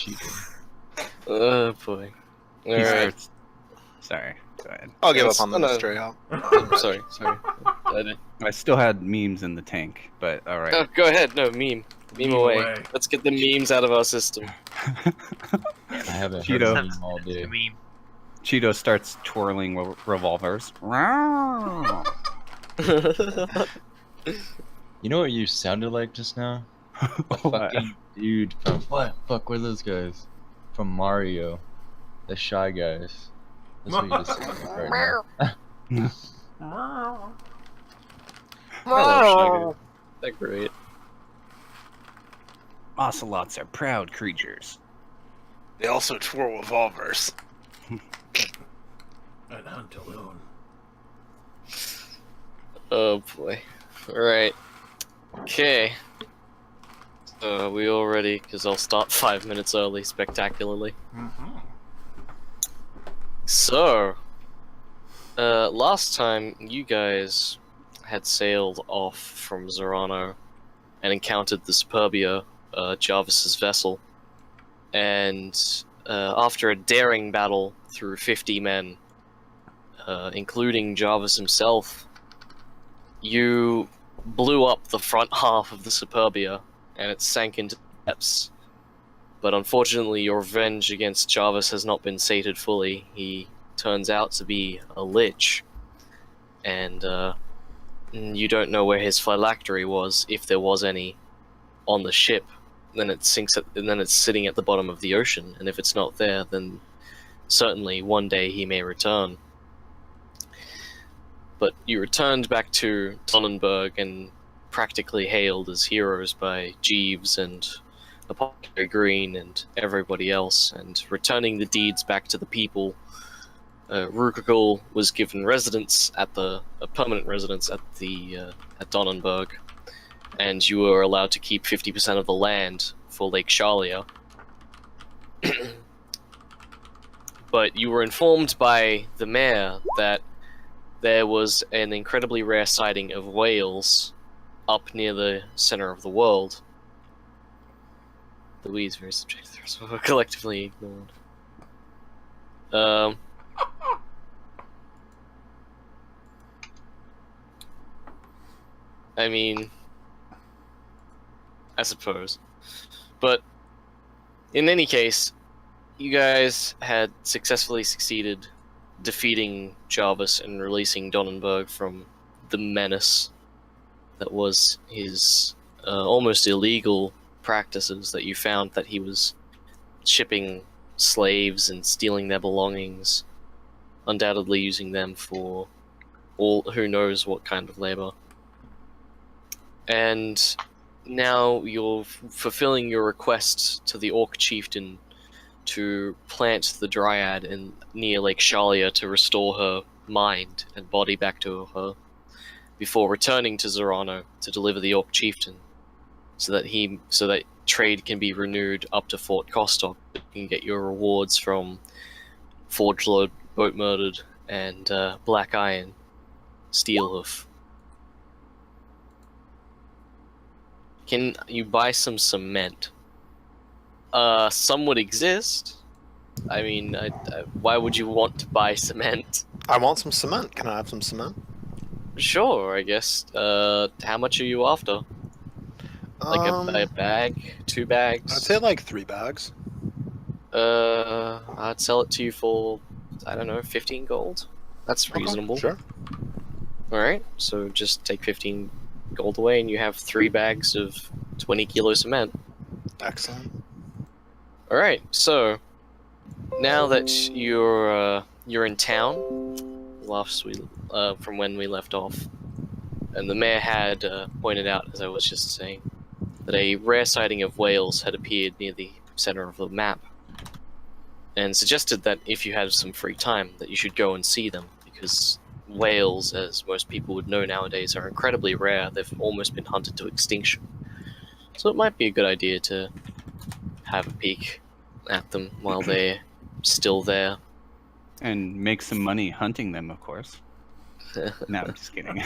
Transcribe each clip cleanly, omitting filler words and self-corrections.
cheating. Oh boy. Alright. Sorry, go ahead. I'll give up on the mystery. I'm sorry. I still had memes in the tank, but alright. Oh, go ahead. No, meme. Meme away. Let's get the memes out of our system. I haven't Cheeto. heard meme all day. Meme. Cheeto starts twirling revolvers. You know what you sounded like just now? A fucking dude from what? Fuck, what are those guys? From Mario. The Shy Guys. That's what you just sound like right now. I love Sugar. They're great. Ocelots are proud creatures. They also twirl revolvers. And hunt alone. Oh boy. Alright. Okay. So we all ready? Because I'll start 5 minutes early, spectacularly. So, last time you guys had sailed off from Zorano and encountered the Superbia, Jarvis's vessel, and after a daring battle through 50 men, including Jarvis himself, you blew up the front half of the Superbia, and it sank into the depths. But unfortunately, your revenge against Jarvis has not been sated fully. He turns out to be a lich, and you don't know where his phylactery was, if there was any, on the ship. Then it sinks, and then it's sitting at the bottom of the ocean. And if it's not there, then certainly one day he may return. But you returned back to Tonnenberg and practically hailed as heroes by Jeeves and Apothecary Green and everybody else, and returning the deeds back to the people. Rukagul was given a permanent residence at Tonnenberg, and you were allowed to keep 50% of the land for Lake Shalia. But you were informed by the mayor that there was an incredibly rare sighting of whales up near the center of the world. The we is very subjective, so we're collectively ignored. I mean, I suppose. But, in any case, you guys had successfully succeeded defeating Jarvis and releasing Donnenberg from the menace that was his almost illegal practices, that you found that he was shipping slaves and stealing their belongings, undoubtedly using them for all who knows what kind of labor. And now you're fulfilling your request to the Orc Chieftain to plant the Dryad near Lake Shalia to restore her mind and body back to her, before returning to Zorano to deliver the Orc Chieftain, so that trade can be renewed up to Fort Kostock. You can get your rewards from Forge Lord Boat Murdered and Black Iron Steelhoof. Can you buy some cement? Some would exist. I mean, why would you want to buy cement? I want some cement. Can I have some cement? Sure, I guess. How much are you after? Like a bag? 2 bags? I'd say like 3 bags. I'd sell it to you for, I don't know, 15 gold. That's reasonable. Okay, sure. Alright, so just take 15 gold away and you have 3 bags of 20 kilo cement. Excellent. Alright, so now that you're in town, from when we left off, and the mayor had pointed out, as I was just saying, that a rare sighting of whales had appeared near the center of the map, and suggested that if you had some free time, that you should go and see them, because whales, as most people would know nowadays, are incredibly rare. They've almost been hunted to extinction. So it might be a good idea to have a peek at them while they're still there. And make some money hunting them, of course. No, I'm just kidding.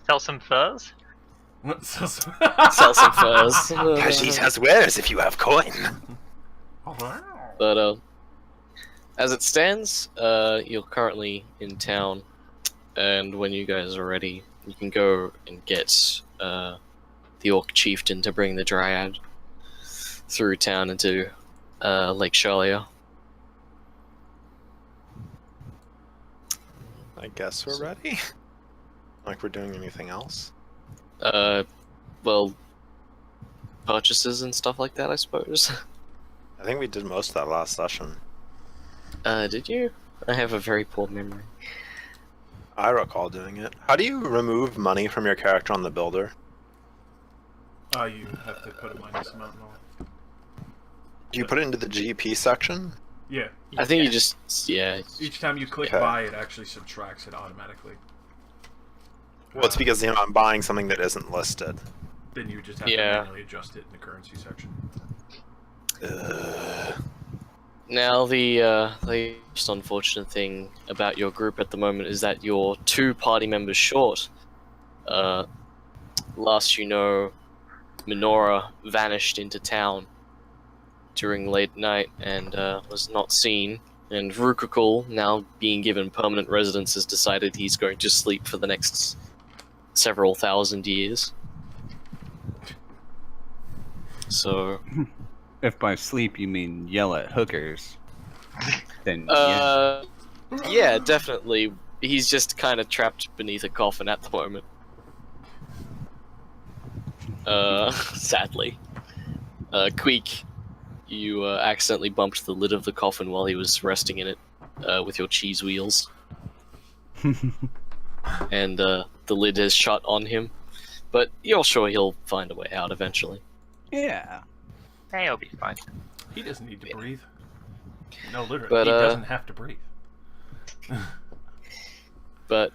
Sell some furs? Sell some furs. Pashis has wares if you have coin. But as it stands, you're currently in town, and when you guys are ready, you can go and get the Orc Chieftain to bring the Dryad through town into Lake Shalia. I guess we're ready. Like we're doing anything else? Well, purchases and stuff like that, I suppose. I think we did most of that last session. Did you? I have a very poor memory. I recall doing it. How do you remove money from your character on the builder? You have to put a minus amount on. Do you put it into the GP section? Yeah. I think you just, yeah. Each time you click Okay. buy, it actually subtracts it automatically. Well, it's because I'm buying something that isn't listed. Then you just have to Yeah. manually adjust it in the currency section. Now, the most unfortunate thing about your group at the moment is that you're 2 party members short. Last you know, Minora vanished into town during late night and was not seen. And Rukukul, now being given permanent residence, has decided he's going to sleep for the next several thousand years. So, If by sleep you mean yell at hookers, then yeah, definitely. He's just kind of trapped beneath a coffin at the moment. Sadly. Queek, you accidentally bumped the lid of the coffin while he was resting in it with your cheese wheels. And the lid has shut on him. But you're sure he'll find a way out eventually. yeah. Hey, I'll be fine. He doesn't need to breathe. No, literally, But, he doesn't have to breathe. But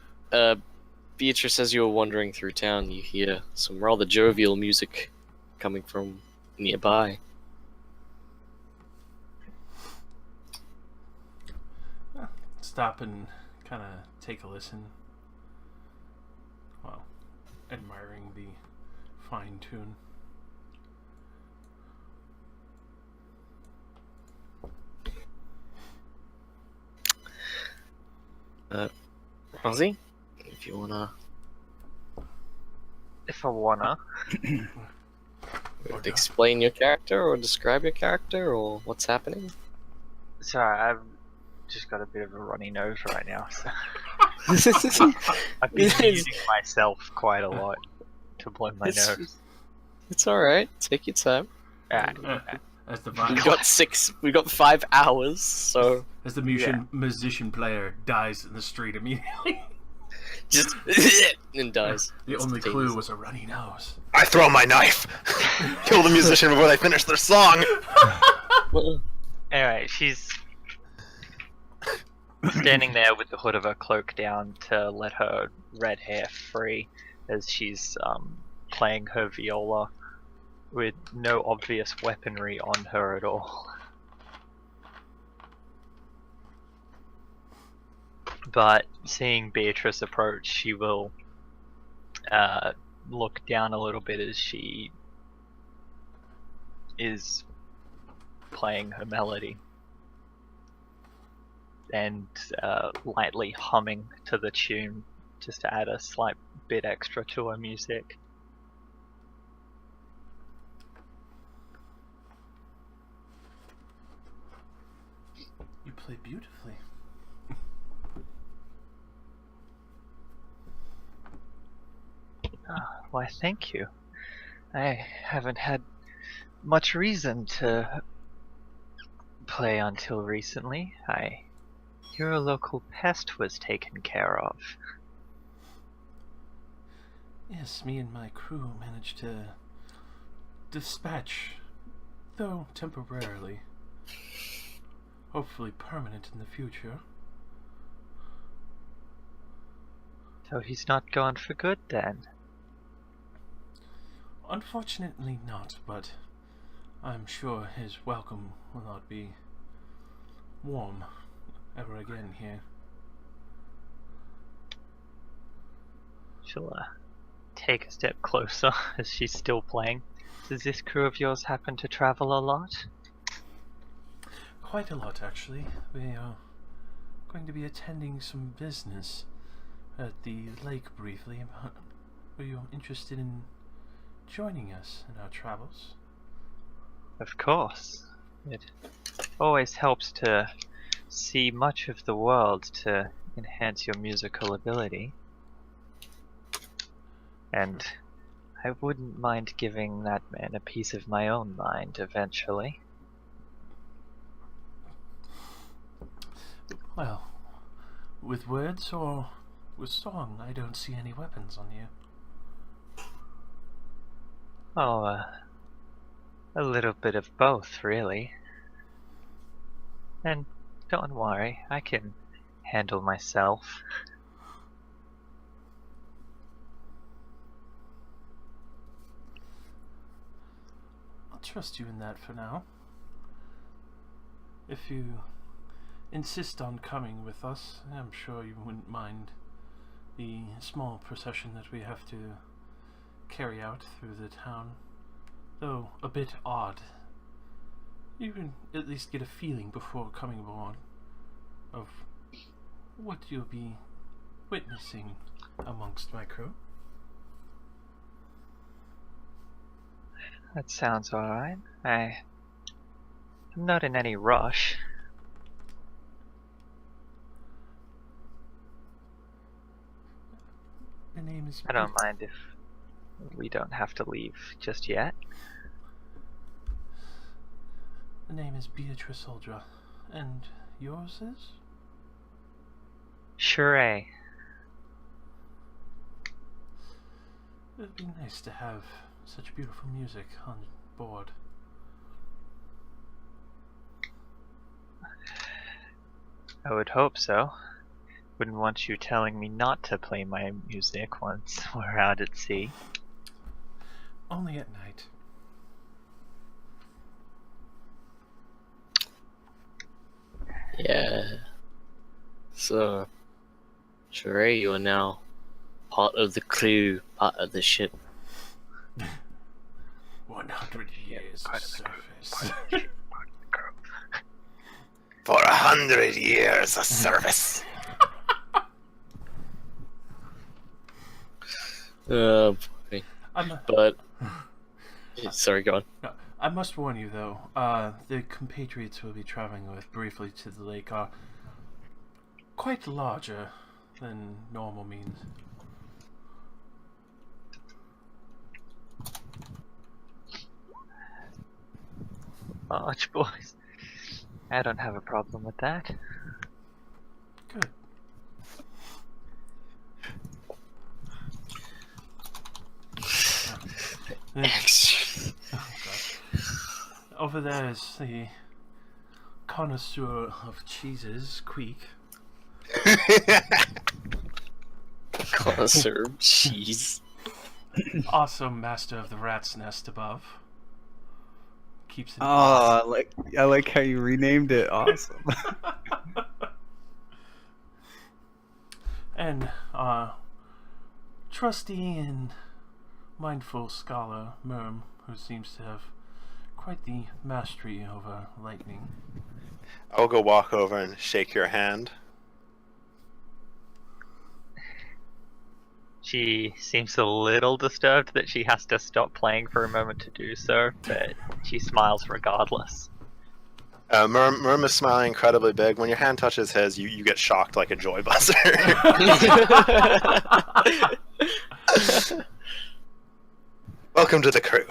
Beatrice, as you were wandering through town, you hear some rather jovial music coming from nearby. Stop and kind of take a listen. Well, admiring the fine tune. Rosie, if you wanna If I wanna. explain your character or describe your character or what's happening. Sorry, I've just got a bit of a runny nose right now. So I've been using myself quite a lot to blow my nose. It's alright, take your time. Alright. As the We got 5 hours, so as the musician player dies in the street immediately. just and dies. The only clue was a runny nose. I throw my knife! Kill the musician before they finish their song! Anyway, she's standing there with the hood of her cloak down to let her red hair free as she's playing her viola with no obvious weaponry on her at all. But seeing Beatrice approach, she will look down a little bit as she is playing her melody and lightly humming to the tune just to add a slight bit extra to her music. You play beautifully. Why, thank you. I haven't had much reason to play until recently. I hear a local pest was taken care of. Yes, me and my crew managed to dispatch, though temporarily. Hopefully permanent in the future. So he's not gone for good then? Unfortunately not, but I'm sure his welcome will not be warm ever again here. She'll take a step closer as she's still playing. Does this crew of yours happen to travel a lot? quite a lot, actually. We are going to be attending some business at the lake briefly. Were you interested in joining us in our travels? Of course. It always helps to see much of the world to enhance your musical ability. And I wouldn't mind giving that man a piece of my own mind eventually. Well, with words or with song, I don't see any weapons on you. Oh, a little bit of both, really. And don't worry, I can handle myself. I'll trust you in that for now. If you insist on coming with us, I'm sure you wouldn't mind the small procession that we have to carry out through the town. Though a bit odd. You can at least get a feeling before coming aboard of what you'll be witnessing amongst my crew. That sounds alright. I'm not in any rush. The name is... I don't mind if we don't have to leave just yet. The name is Beatrice Uldra. And yours is? Sure. It'd be nice to have such beautiful music on board. I would hope so. Wouldn't want you telling me not to play my music once we're out at sea. Only at night. Yeah. So, Sheree, you are now part of the crew, part of the ship. 100 years of service. For 100 years of service. Boy. But sorry, go on. No, I must warn you though, the compatriots we'll be traveling with briefly to the lake are quite larger than normal means. Large boys. I don't have a problem with that. Good. Over there is the connoisseur of cheeses, Queek. Connoisseur of cheese. Also master of the rat's nest above. Keeps it. Oh, I like how you renamed it. Awesome. And trusty and mindful scholar Merm, who seems to have quite the mastery over lightning. I'll go walk over and shake your hand. She seems a little disturbed that she has to stop playing for a moment to do so, but she smiles regardless. Merm is smiling incredibly big. When your hand touches his, you get shocked like a joy buzzer. Welcome to the crew.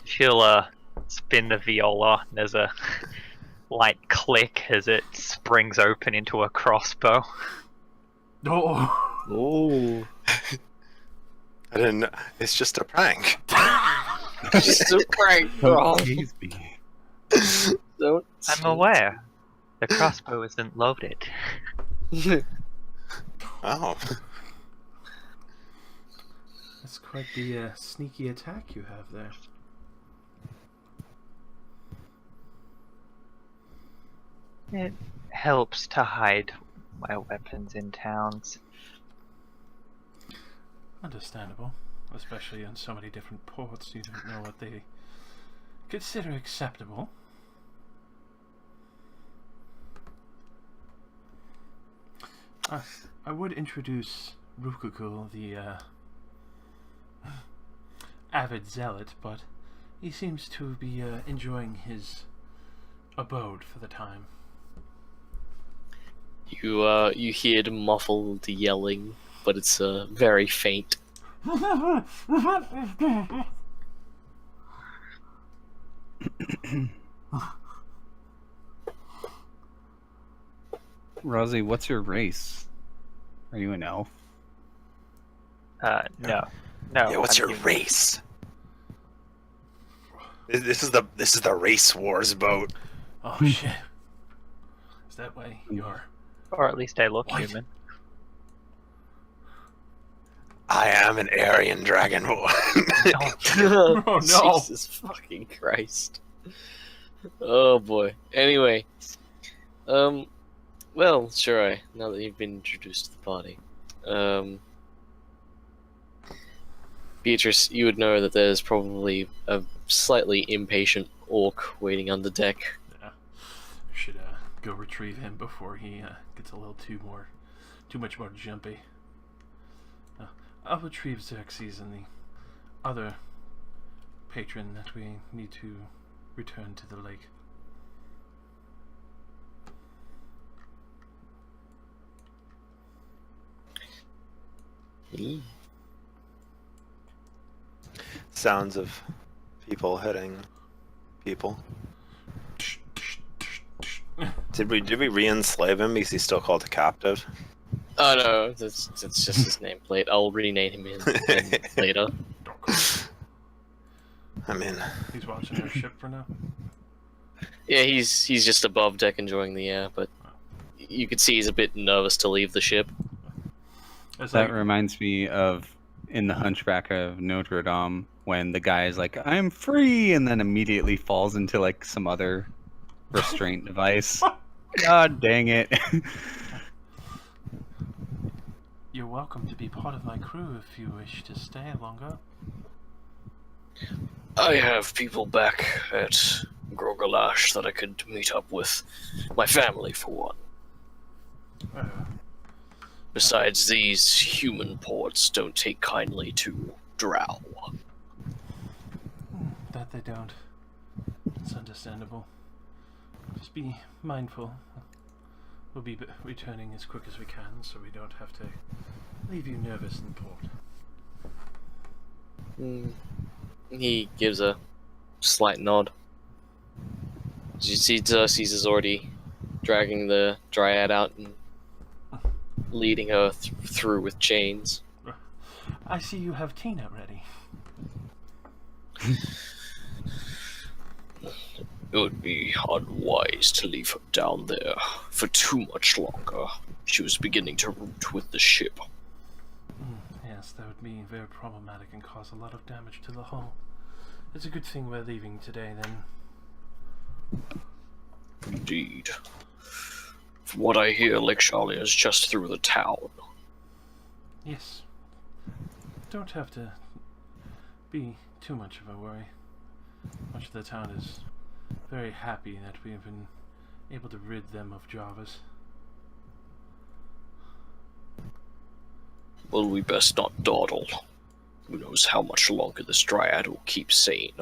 She'll spin the viola, and there's a light click as it springs open into a crossbow. Oh! Oh. I didn't know. It's just a prank. Just a prank, bro. Please be. I'm aware. The crossbow isn't loaded. Oh. That's quite the sneaky attack you have there. It helps to hide my weapons in towns. Understandable. Especially in so many different ports, you don't know what they consider acceptable. I would introduce Rukuku, the avid zealot, but he seems to be enjoying his abode for the time. You hear the muffled yelling, but it's very faint. Rosie, what's your race? Are you an elf? No. Yeah, what's I'm your human. race? This is the race wars boat. Oh shit. Is that why you're... Or at least I look What? human. I am an Aryan dragonborn. Oh, no. Jesus fucking Christ. Oh boy. Anyway. Well, sure, now that you've been introduced to the party. Beatrice, you would know that there's probably a slightly impatient orc waiting on the deck. Yeah. Should go retrieve him before he gets a little too much more jumpy. I'll retrieve Xerxes and the other patron that we need to return to the lake. Sounds of people hitting people. Did we re-enslave him because he's still called a captive? Oh no, that's just his nameplate. I'll rename him in later. I mean, He's watching our ship for now. Yeah, he's just above deck enjoying the air, but you could see he's a bit nervous to leave the ship. It's That like, reminds me of in the Hunchback of Notre Dame when the guy is like, "I'm free," and then immediately falls into like some other restraint device. God dang it! you're welcome to be part of my crew if you wish to stay longer. I have people back at Grogalash that I could meet up with. My family, for one. Besides, these human ports don't take kindly to drow. That they don't. It's understandable. Just be mindful. We'll be returning as quick as we can, so we don't have to leave you nervous in port. He gives a slight nod. As you see, Xerxes is already dragging the dryad out and leading her through with chains. I see you have Tina ready. It would be unwise to leave her down there for too much longer. She was beginning to root with the ship. Yes, that would be very problematic and cause a lot of damage to the hull. It's a good thing we're leaving today, then. Indeed. From what I hear, Lake Charlie is just through the town. Yes. Don't have to be too much of a worry. Much of the town is very happy that we've been able to rid them of Javas. Well, we best not dawdle. Who knows how much longer this dryad will keep sane.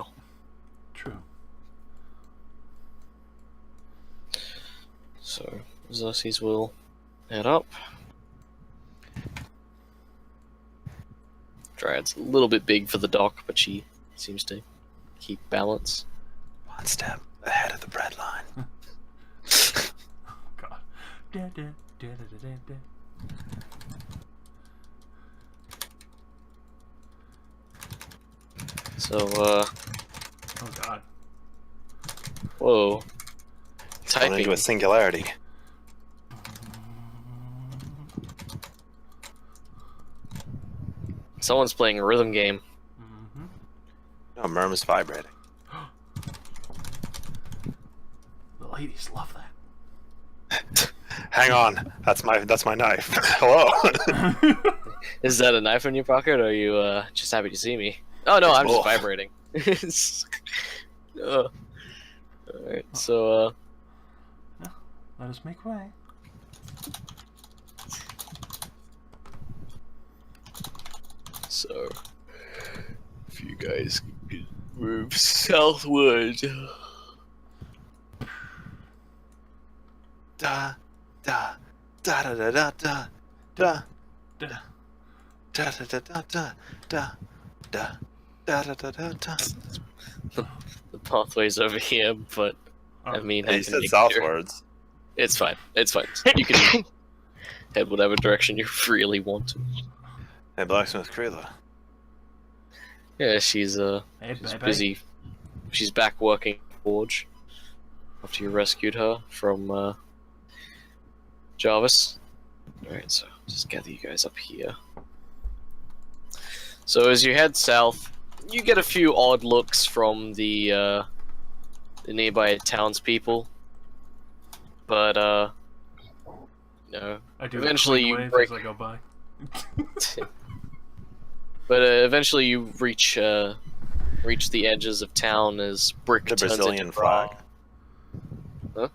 True. So, Xerxes will head up. Dryad's a little bit big for the dock, but she seems to keep balance. one step ahead of the bread line. God. Da, da, da, da, da, da. So, Oh God. whoa. Going Typing. into a singularity. Someone's playing a rhythm game. Mm-hmm. No, Merm is vibrating. The ladies love that. Hang on, that's my knife. Hello. Is that a knife in your pocket, or are you just happy to see me? Oh no, I'm Both. just vibrating. Alright, so, Let us make way. So, if you guys could move southward. Da da da da da da da da Da. da da da da da da da da da da da da. The pathway's over here, but I mean, He I can said make sure. southwards. It's fine. It's fine. You can head whatever direction you really want to. Hey, Blacksmith Krila. Yeah, she's Hey, she's baby. busy. She's back working Forge after you rescued her from Jarvis. Alright, so just gather you guys up here. So as you head south, you get a few odd looks from the nearby townspeople. But you know, I do eventually a you wave break- as I go by. but eventually you reach the edges of town as brick The turns Brazilian into flag. flag.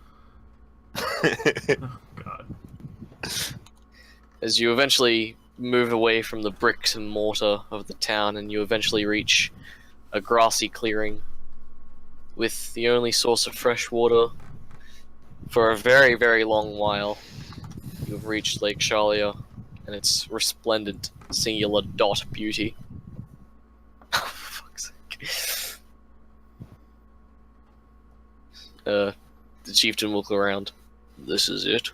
Oh, God. As you eventually move away from the bricks and mortar of the town, and you eventually reach a grassy clearing with the only source of fresh water for a very, very long while. You have reached Lake Shalia and its resplendent, singular dot beauty. Oh, for fuck's sake. The chieftain will look around. This is it.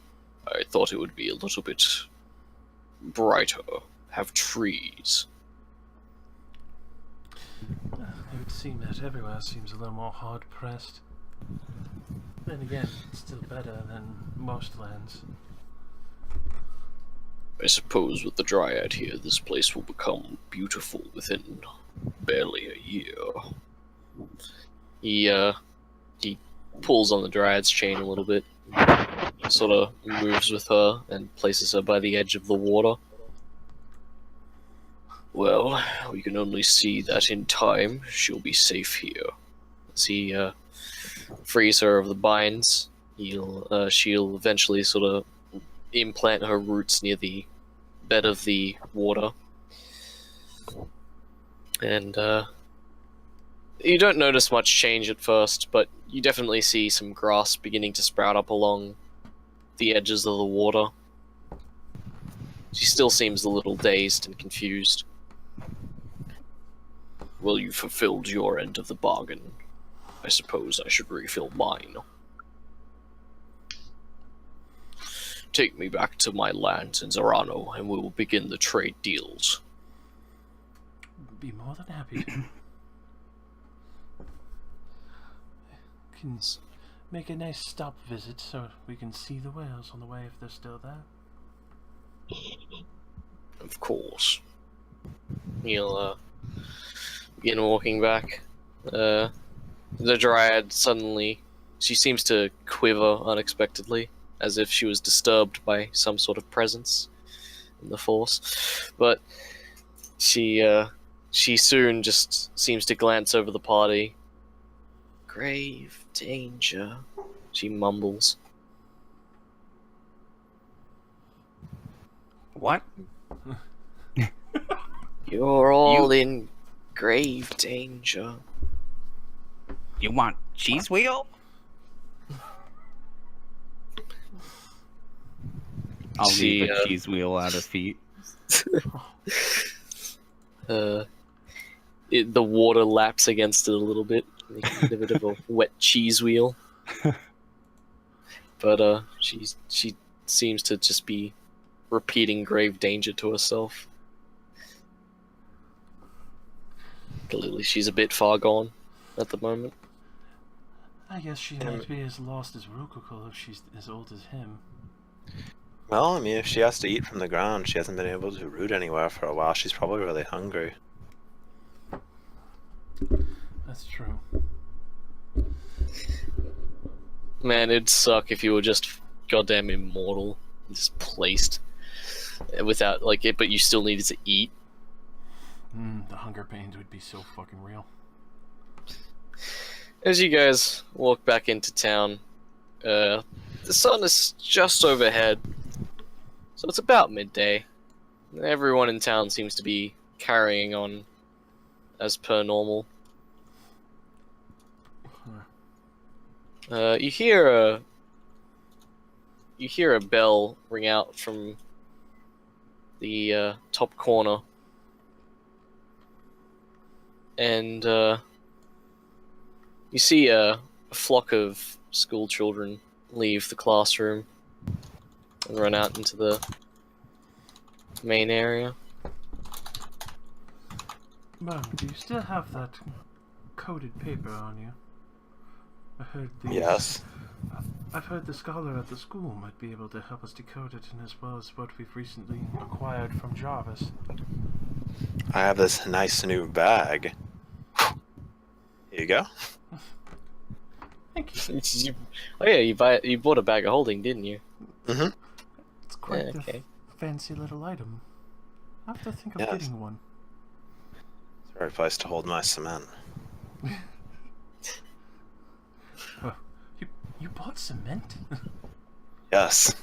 I thought it would be a little bit brighter, have trees. It would seem that everywhere seems a little more hard-pressed. Then again, it's still better than most lands. I suppose with the Dryad here, this place will become beautiful within barely a year. He pulls on the Dryad's chain a little bit, sort of moves with her and places her by the edge of the water. Well, we can only see that in time she'll be safe here. As he frees her of the binds, she'll eventually sort of implant her roots near the bed of the water. And you don't notice much change at first, but you definitely see some grass beginning to sprout up along the edges of the water. She still seems a little dazed and confused. Well, you fulfilled your end of the bargain. I suppose I should refill mine. Take me back to my lands in Zarano, and we will begin the trade deals. Be more than happy to. Can make a nice stop visit so we can see the whales on the way if they're still there. Of course. He'll begin walking back. The Dryad suddenly, she seems to quiver unexpectedly, as if she was disturbed by some sort of presence in the Force. But she soon just seems to glance over the party. Grave danger, she mumbles. What? You're all in grave danger. You want cheese wheel? I'll leave a cheese wheel at her feet. The water laps against it a little bit, making it a bit of a wet cheese wheel. But she seems to just be repeating grave danger to herself. Clearly, she's a bit far gone at the moment. I guess she might be as lost as Rococo if she's as old as him. Well, I mean, if she has to eat from the ground, she hasn't been able to root anywhere for a while. She's probably really hungry. That's true. Man, it'd suck if you were just goddamn immortal, just placed without it, but you still needed to eat. The hunger pains would be so fucking real. As you guys walk back into town, the sun is just overhead, so it's about midday. Everyone in town seems to be carrying on as per normal. You hear a bell ring out from the top corner, and you see a flock of school children leave the classroom and run out into the main area. Mom, do you still have that coated paper on you? I heard the... Yes. I've heard the scholar at the school might be able to help us decode it, and as well as what we've recently acquired from Jarvis. I have this nice new bag. Here you go. Thank you. Oh yeah, you bought a bag of holding, didn't you? Mm-hmm. It's quite Yeah, okay. a fancy little item. I have to think of Yes. getting one. It's the right place to hold my cement. You bought cement? Yes.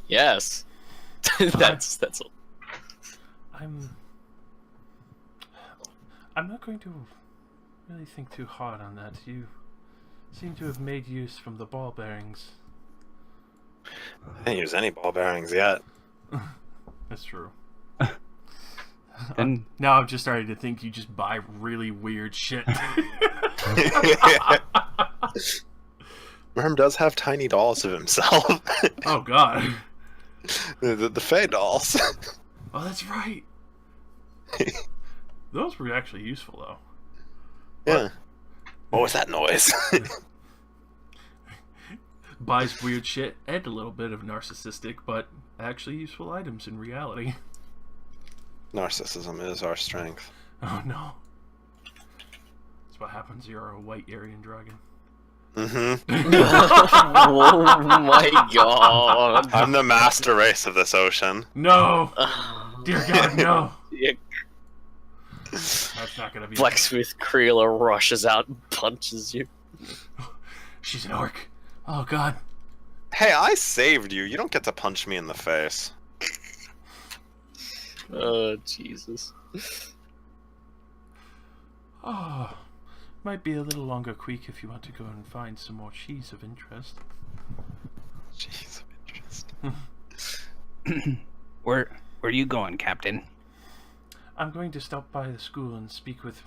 Yes. that's all. I'm not going to really think too hard on that. You seem to have made use from the ball bearings. I didn't use any ball bearings yet. That's true. Then Now I'm just starting to think you just buy really weird shit. Worm does have tiny dolls of himself. Oh god. the Fae dolls. Oh, that's right. Those were actually useful though. Yeah. What was that noise? Buys weird shit and a little bit of narcissistic, but actually useful items in reality. Narcissism is our strength. Oh no. That's what happens. You're a white Aryan dragon. Mm-hmm. Oh my god. I'm the master race of this ocean. No! Dear God, no! Yeah, That's not gonna be. Blacksmith Creeler rushes out and punches you. She's an orc. Oh God. Hey, I saved you. You don't get to punch me in the face. Oh, Jesus. Oh, might be a little longer quick if you want to go and find some more cheese of interest. Jeez, of interest. where are you going, Captain? I'm going to stop by the school and speak with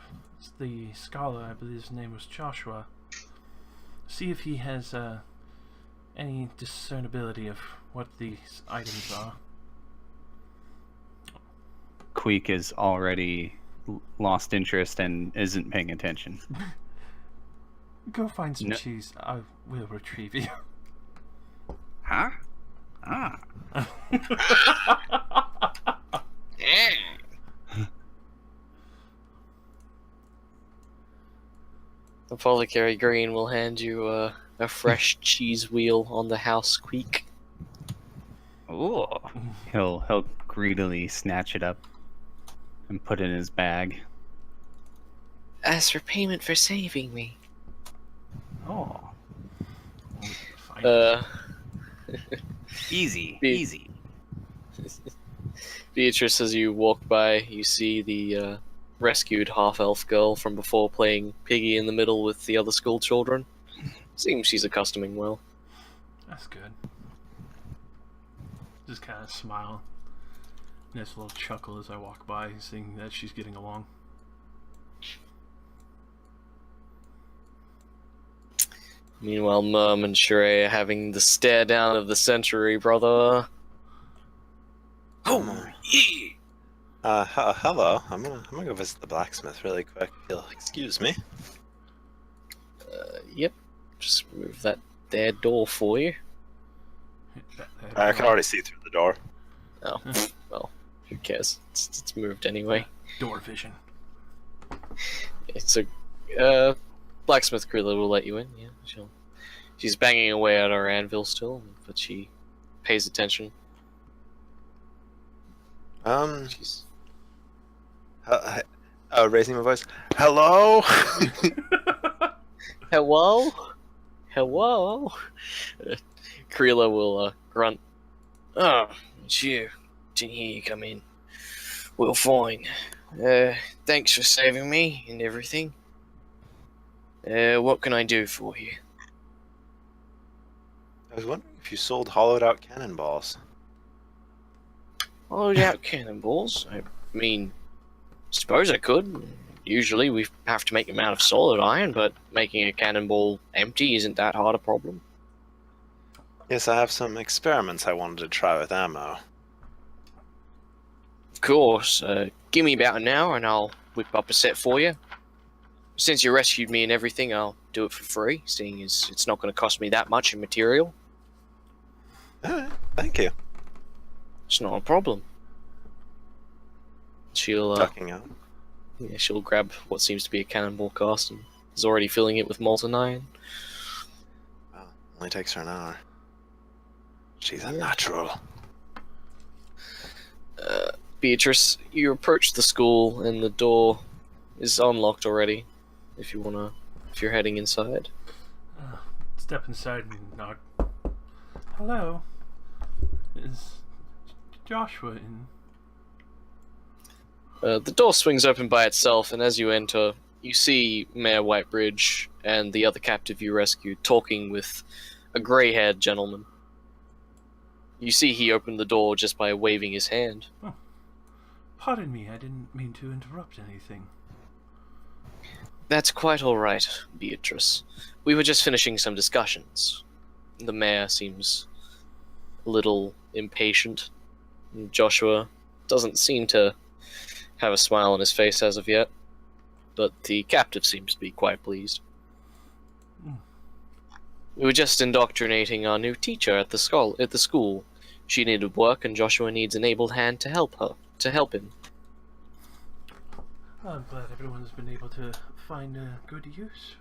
the scholar. I believe his name was Joshua. See if he has any discernibility of what these items are. Queek is already lost interest and isn't paying attention. Go find some No. cheese. I will retrieve you. Huh? Ah. Apothecary Green will hand you a fresh cheese wheel on the house Queek. Ooh. He'll greedily snatch it up and put it in his bag. As for payment for saving me. Oh. Fine. Easy, Be- easy. Beatrice, as you walk by, you see the rescued half-elf girl from before playing Piggy in the middle with the other school children. Seems she's accustoming well. That's good. Just kind of smile. Nice little chuckle as I walk by, seeing that she's getting along. Meanwhile, Mum and Sheree are having the stare down of the century, brother. Oh, yeah. Hello. I'm gonna go visit the blacksmith really quick. If you'll excuse me. Yep. Just move that there door for you. I can already see through the door. Oh, well, who cares? It's moved anyway. Door vision. It's a blacksmith crew that will let you in. Yeah, she's banging away at her anvil still, but she pays attention. She's raising my voice. Hello. Hello? Hello? Kreela will grunt. Oh, it's you. Didn't hear you come in. Well, fine. Thanks for saving me and everything. What can I do for you? I was wondering if you sold hollowed out cannonballs. Hollowed out cannonballs? I mean, suppose I could. Usually we have to make them out of solid iron, but making a cannonball empty isn't that hard a problem. Yes, I have some experiments I wanted to try with ammo. Of course. Give me about an hour and I'll whip up a set for you. Since you rescued me and everything, I'll do it for free, seeing as it's not going to cost me that much in material. Thank you. It's not a problem. She'll Ducking out. yeah, she'll grab what seems to be a cannonball cast and is already filling it with molten iron. Well, only takes her an hour. She's a natural. Beatrice, you approach the school and the door is unlocked already. If you're heading inside. Step inside and knock. Hello. Is Joshua in? The door swings open by itself, and as you enter, you see Mayor Whitebridge and the other captive you rescued talking with a grey-haired gentleman. You see he opened the door just by waving his hand. Oh. Pardon me, I didn't mean to interrupt anything. That's quite all right, Beatrice. We were just finishing some discussions. The mayor seems a little impatient. Joshua doesn't seem to have a smile on his face as of yet, but the captive seems to be quite pleased. We were just indoctrinating our new teacher at the school. She needed work, and Joshua needs an able hand to help him. I'm glad everyone's been able to find a good use.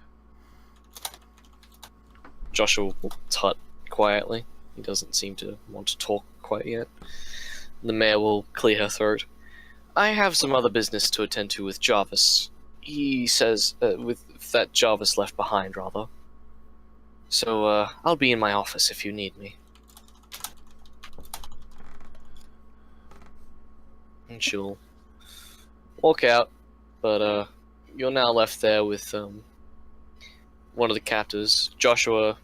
Joshua will tut quietly. He doesn't seem to want to talk quite yet. The mayor will clear her throat. I have some other business to attend to with Jarvis. He says, that Jarvis left behind, rather. So, I'll be in my office if you need me. And she'll walk out, but, you're now left there with, one of the captors. Joshua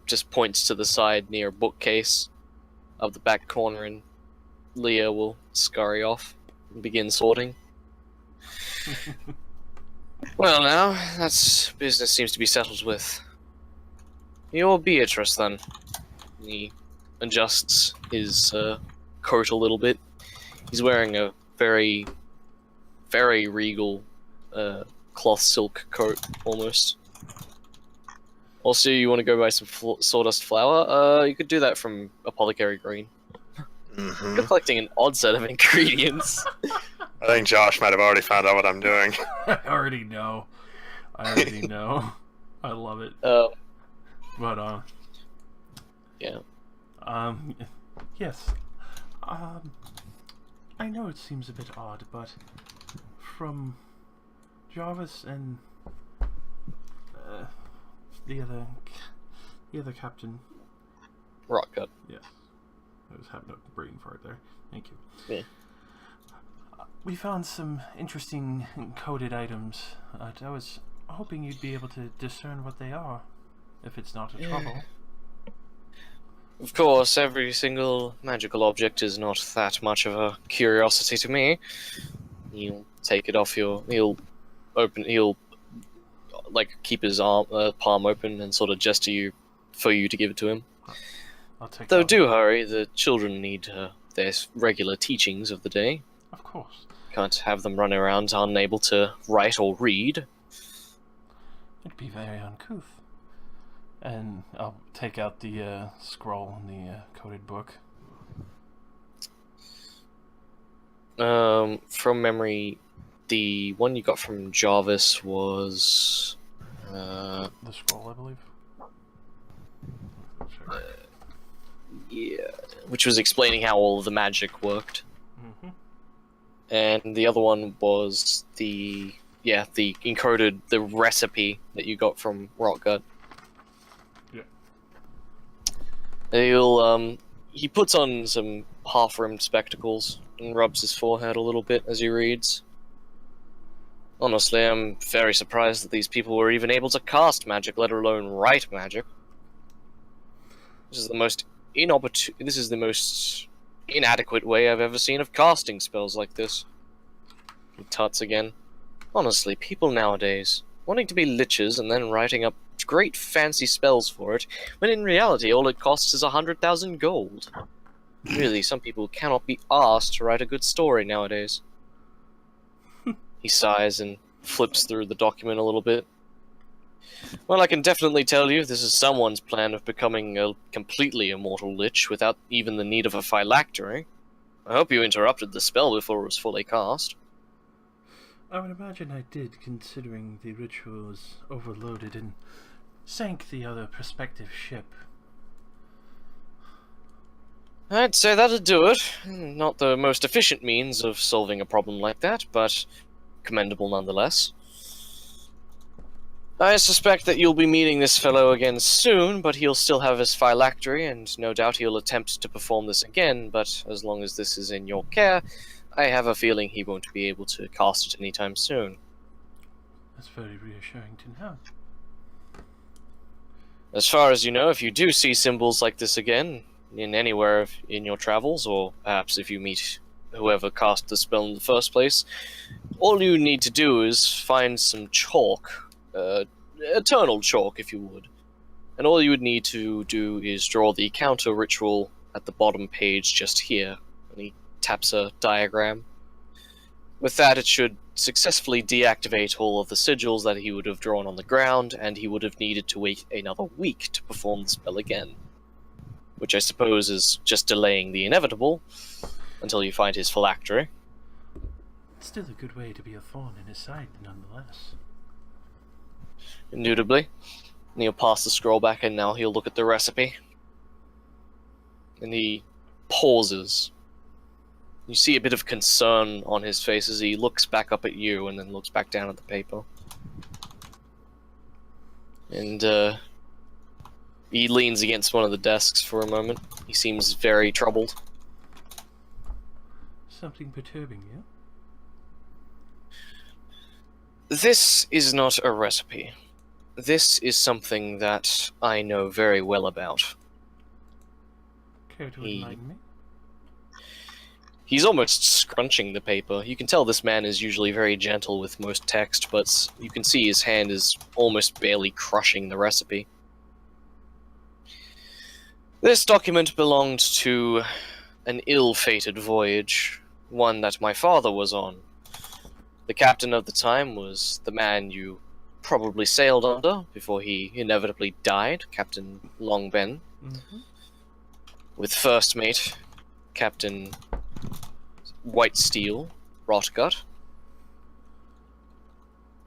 just points to the side near a bookcase of the back corner, and Leah will scurry off and begin sorting. Well, now, that's business seems to be settled with. You're Beatrice, then. He adjusts his coat a little bit. He's wearing a very, very regal cloth silk coat, almost. Also, you want to go buy some sawdust flour? You could do that from Apothecary Green. Mm-hmm. You're collecting an odd set of ingredients. I think Josh might have already found out what I'm doing. I already know. I love it. But, yeah. Yes. I know it seems a bit odd, but from Jarvis and the other captain. Rockcut. Yes. I was having a brain fart there. Thank you. Yeah. We found some interesting coded items. I was hoping you'd be able to discern what they are, if it's not a trouble. Of course, every single magical object is not that much of a curiosity to me. He'll take it off he'll like keep his palm open and sort of gesture you for you to give it to him. I'll take Though that. do hurry, the children need their regular teachings of the day. Of course. Can't have them running around unable to write or read. It'd be very uncouth. And I'll take out the scroll in the coded book. From memory, the one you got from Jarvis was The scroll, I believe. Sure. Yeah, which was explaining how all of the magic worked. Mm-hmm. And the other one was the the encoded, the recipe that you got from Rockgut. Yeah. He puts on some half-rimmed spectacles and rubs his forehead a little bit as he reads. Honestly, I'm very surprised that these people were even able to cast magic, let alone write magic. This is the most inadequate way I've ever seen of casting spells like this. He tuts again. Honestly, people nowadays, wanting to be liches and then writing up great fancy spells for it, when in reality all it costs is 100,000 gold. Really, some people cannot be asked to write a good story nowadays. He sighs and flips through the document a little bit. Well, I can definitely tell you this is someone's plan of becoming a completely immortal lich without even the need of a phylactery. I hope you interrupted the spell before it was fully cast. I would imagine I did, considering the ritual was overloaded and sank the other prospective ship. I'd say that'd do it. Not the most efficient means of solving a problem like that, but commendable nonetheless. I suspect that you'll be meeting this fellow again soon, but he'll still have his phylactery, and no doubt he'll attempt to perform this again, but as long as this is in your care, I have a feeling he won't be able to cast it anytime soon. That's very reassuring to know. As far as you know, if you do see symbols like this again, in anywhere in your travels, or perhaps if you meet whoever cast the spell in the first place, all you need to do is find some chalk, eternal chalk if you would, and all you would need to do is draw the counter ritual at the bottom page just here, and he taps a diagram. With that, it should successfully deactivate all of the sigils that he would have drawn on the ground, and he would have needed to wait another week to perform the spell again. Which I suppose is just delaying the inevitable until you find his phylactery. It's still a good way to be a thorn in his side, nonetheless. Indubitably. And he'll pass the scroll back, and now he'll look at the recipe. And he pauses. You see a bit of concern on his face as he looks back up at you and then looks back down at the paper. And, he leans against one of the desks for a moment. He seems very troubled. Something perturbing you? This is not a recipe. This is something that I know very well about. Care to enlighten me? He's almost scrunching the paper. You can tell this man is usually very gentle with most text, but you can see his hand is almost barely crushing the recipe. This document belonged to an ill-fated voyage, one that my father was on. The captain of the time was the man you probably sailed under before he inevitably died, Captain Longben. Mm-hmm. With first mate, Captain Whitesteel, Rotgut,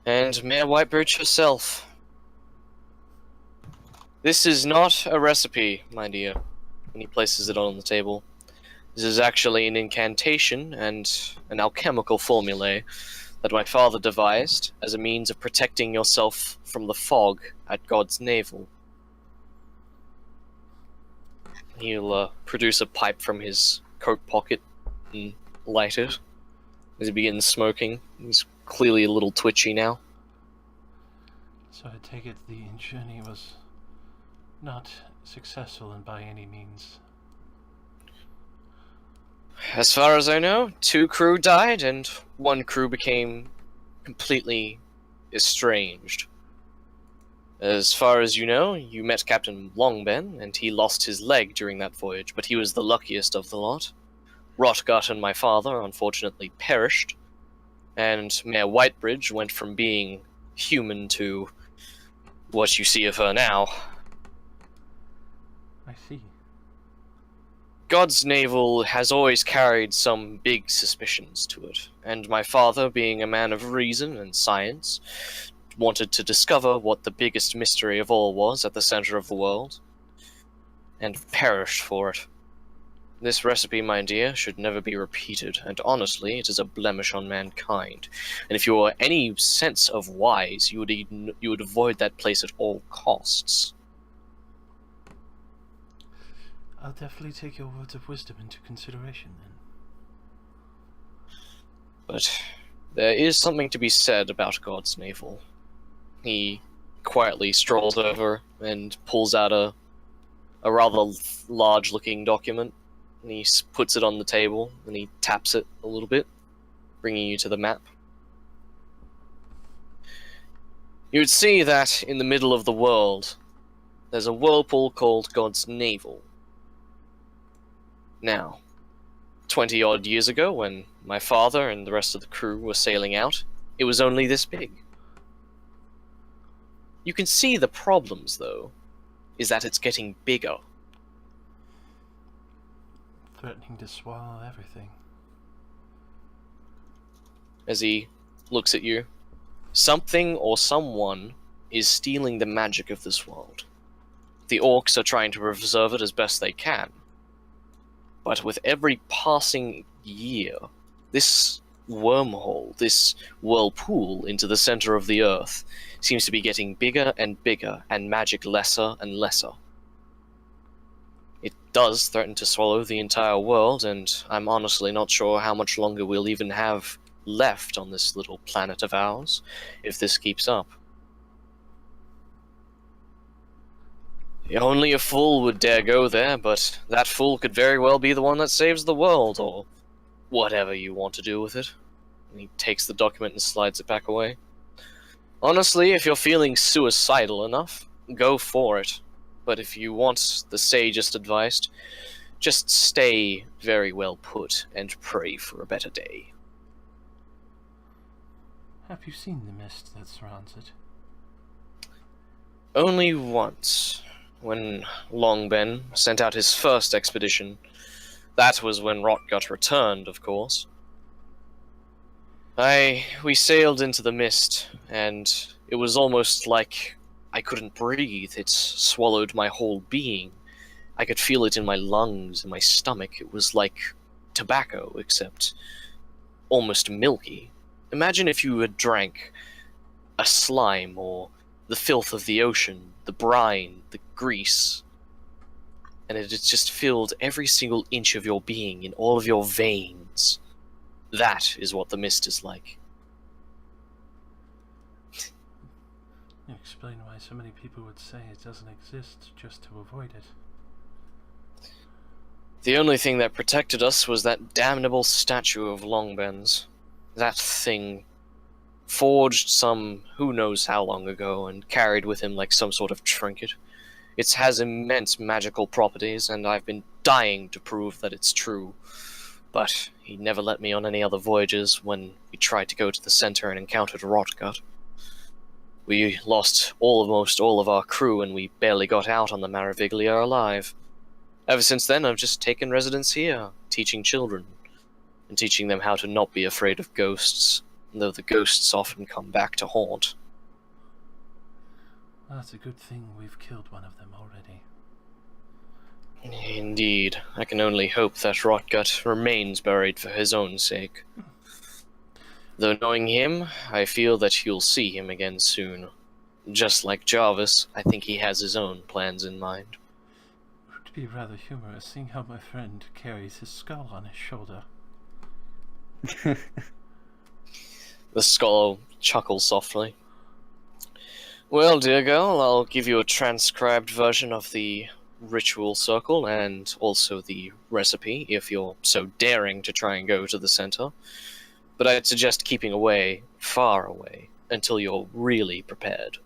and Mayor Whitebridge herself. This is not a recipe, my dear, and he places it on the table. This is actually an incantation and an alchemical formulae that my father devised as a means of protecting yourself from the fog at God's navel. He'll produce a pipe from his coat pocket and light it as he begins smoking. He's clearly a little twitchy now. So I take it the journey was not successful and by any means. As far as I know, 2 crew died and 1 crew became completely estranged. As far as you know, you met Captain Longben, and he lost his leg during that voyage, but he was the luckiest of the lot. Rotgut and my father unfortunately perished, and Mayor Whitebridge went from being human to what you see of her now. I see. God's navel has always carried some big suspicions to it, and my father, being a man of reason and science, wanted to discover what the biggest mystery of all was at the center of the world, and perished for it. This recipe, my dear, should never be repeated, and honestly, it is a blemish on mankind. And if you were any sense of wise, you would avoid that place at all costs. I'll definitely take your words of wisdom into consideration, then. But there is something to be said about God's navel. He quietly strolls over and pulls out a rather large-looking document, and he puts it on the table, and he taps it a little bit, bringing you to the map. You would see that in the middle of the world, there's a whirlpool called God's Navel. Now, 20-odd years ago, when my father and the rest of the crew were sailing out, it was only this big. You can see the problems, though, is that it's getting bigger. Threatening to swallow everything. As he looks at you, something or someone is stealing the magic of this world. The orcs are trying to preserve it as best they can. But with every passing year, this wormhole, this whirlpool into the center of the earth, seems to be getting bigger and bigger, and magic lesser and lesser. It does threaten to swallow the entire world, and I'm honestly not sure how much longer we'll even have left on this little planet of ours, if this keeps up. Only a fool would dare go there, but that fool could very well be the one that saves the world, or whatever you want to do with it. And he takes the document and slides it back away. Honestly, if you're feeling suicidal enough, go for it. But if you want the sagest advice, just stay very well put and pray for a better day. Have you seen the mist that surrounds it? Only once, when Longben sent out his first expedition. That was when Rotgut returned, of course. We sailed into the mist, and it was almost like I couldn't breathe. It swallowed my whole being. I could feel it in my lungs and my stomach. It was like tobacco, except almost milky. Imagine if you had drank a slime, or the filth of the ocean, the brine, the grease, and it had just filled every single inch of your being, in all of your veins. That is what the mist is like. You explain why so many people would say it doesn't exist just to avoid it. The only thing that protected us was that damnable statue of Longben's. That thing forged some who knows how long ago and carried with him like some sort of trinket. It has immense magical properties, and I've been dying to prove that it's true. But he never let me on any other voyages when we tried to go to the center and encountered Rotgut. We lost almost all of our crew, and we barely got out on the Maraviglia alive. Ever since then, I've just taken residence here, teaching children, and teaching them how to not be afraid of ghosts, though the ghosts often come back to haunt. Well, it's a good thing we've killed one of them already. Indeed. I can only hope that Rotgut remains buried for his own sake. Though knowing him, I feel that you'll see him again soon. Just like Jarvis, I think he has his own plans in mind. It would be rather humorous seeing how my friend carries his skull on his shoulder. The skull chuckles softly. Well, dear girl, I'll give you a transcribed version of the ritual circle and also the recipe if you're so daring to try and go to the center. But I'd suggest keeping away, far away, until you're really prepared.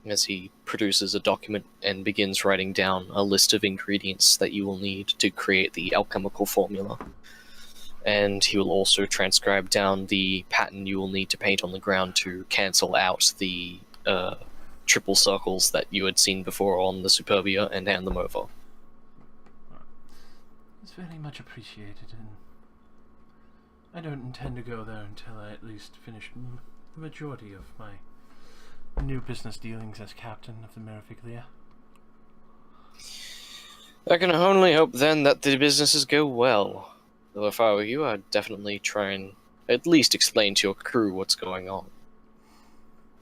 As he produces a document and begins writing down a list of ingredients that you will need to create the alchemical formula. And he will also transcribe down the pattern you will need to paint on the ground to cancel out the triple circles that you had seen before on the Superbia and hand them over. It's very much appreciated, and I don't intend to go there until I at least finish the majority of my new business dealings as captain of the Maraviglia. I can only hope then that the businesses go well. Though if I were you, I'd definitely try and at least explain to your crew what's going on.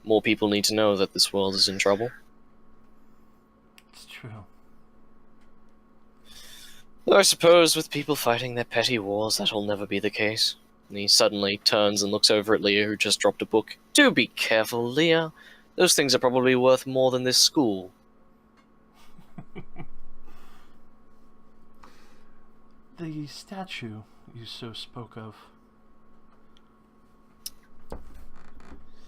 More people need to know that this world is in trouble. It's true. Though I suppose with people fighting their petty wars, that'll never be the case. And he suddenly turns and looks over at Leah, who just dropped a book. Do be careful, Leah. Those things are probably worth more than this school. The statue you so spoke of.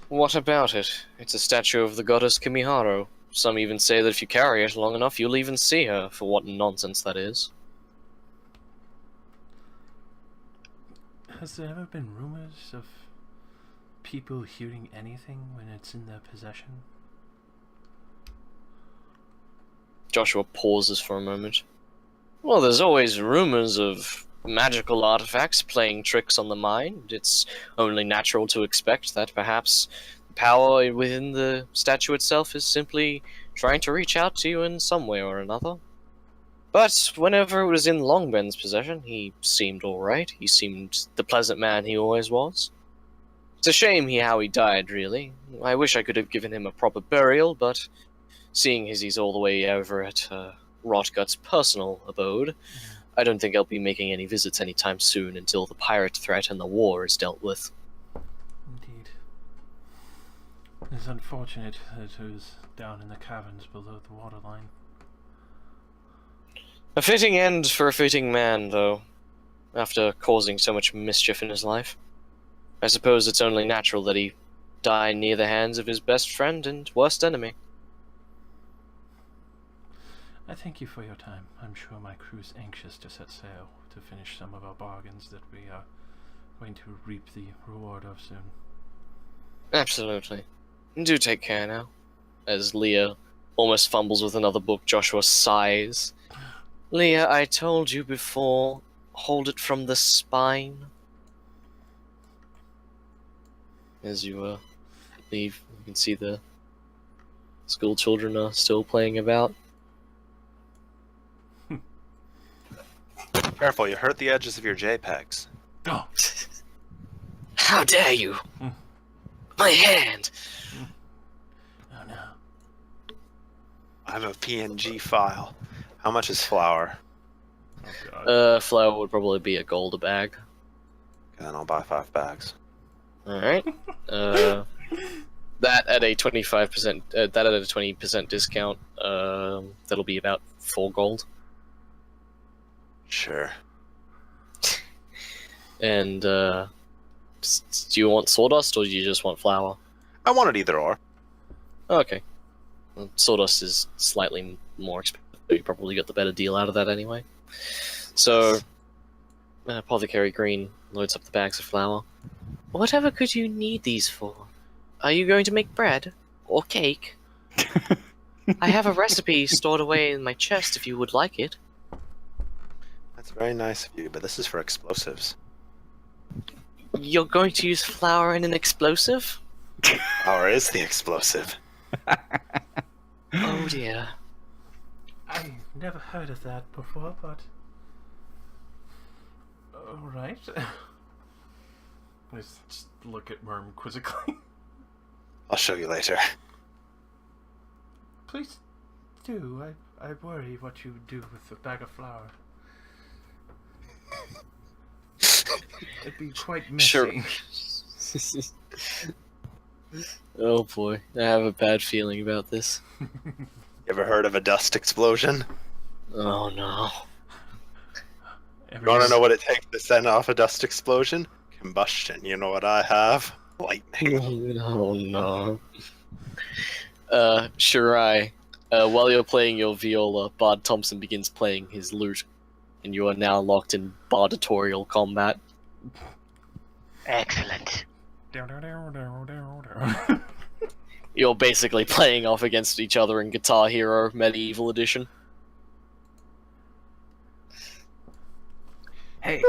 What about it? It's a statue of the goddess Kimiharo. Some even say that if you carry it long enough, you'll even see her, for what nonsense that is. Has there ever been rumors of people hearing anything when it's in their possession? Joshua pauses for a moment. Well, there's always rumors of magical artifacts playing tricks on the mind. It's only natural to expect that perhaps the power within the statue itself is simply trying to reach out to you in some way or another. But whenever it was in Longben's possession, he seemed alright. He seemed the pleasant man he always was. It's a shame how he died, really. I wish I could have given him a proper burial, but seeing as he's all the way over at Rotgut's personal abode, I don't think I'll be making any visits anytime soon until the pirate threat and the war is dealt with. Indeed. It's unfortunate that it was down in the caverns below the waterline. A fitting end for a fitting man, though, after causing so much mischief in his life. I suppose it's only natural that he die near the hands of his best friend and worst enemy. I thank you for your time. I'm sure my crew's anxious to set sail to finish some of our bargains that we are going to reap the reward of soon. Absolutely. Do take care now. As Leah almost fumbles with another book, Joshua sighs. Leah, I told you before, hold it from the spine. As you leave, you can see the school children are still playing about. Careful, you hurt the edges of your JPEGs. Oh. How dare you! My hand! Oh no. I'm a PNG file. How much is flour? Oh god. Flour would probably be a gold a bag. And then I'll buy 5 bags. Alright. That at a 25%, that at a 20% discount, that'll be about 4 gold. Sure. And, do you want sawdust or do you just want flour? I want it either or. Okay. Well, sawdust is slightly more expensive. You probably got the better deal out of that anyway. So, Apothecary Green loads up the bags of flour. Whatever could you need these for? Are you going to make bread? Or cake? I have a recipe stored away in my chest if you would like it. That's very nice of you, but this is for explosives. You're going to use flour in an explosive? Flour is the explosive. Oh dear. I've never heard of that before, but... Alright. Let's just look at Worm quizzically. I'll show you later. Please do. I worry what you would do with a bag of flour. It'd be quite messy. Sure. Oh boy, I have a bad feeling about this. You ever heard of a dust explosion? Oh no. You want to know what it takes to send off a dust explosion? Combustion. You know what I have? Lightning. Oh no. Shirai, while you're playing your viola, Bard Thompson begins playing his lute, and you are now locked in bardatorial combat. Excellent. You're basically playing off against each other in Guitar Hero Medieval Edition. Hey,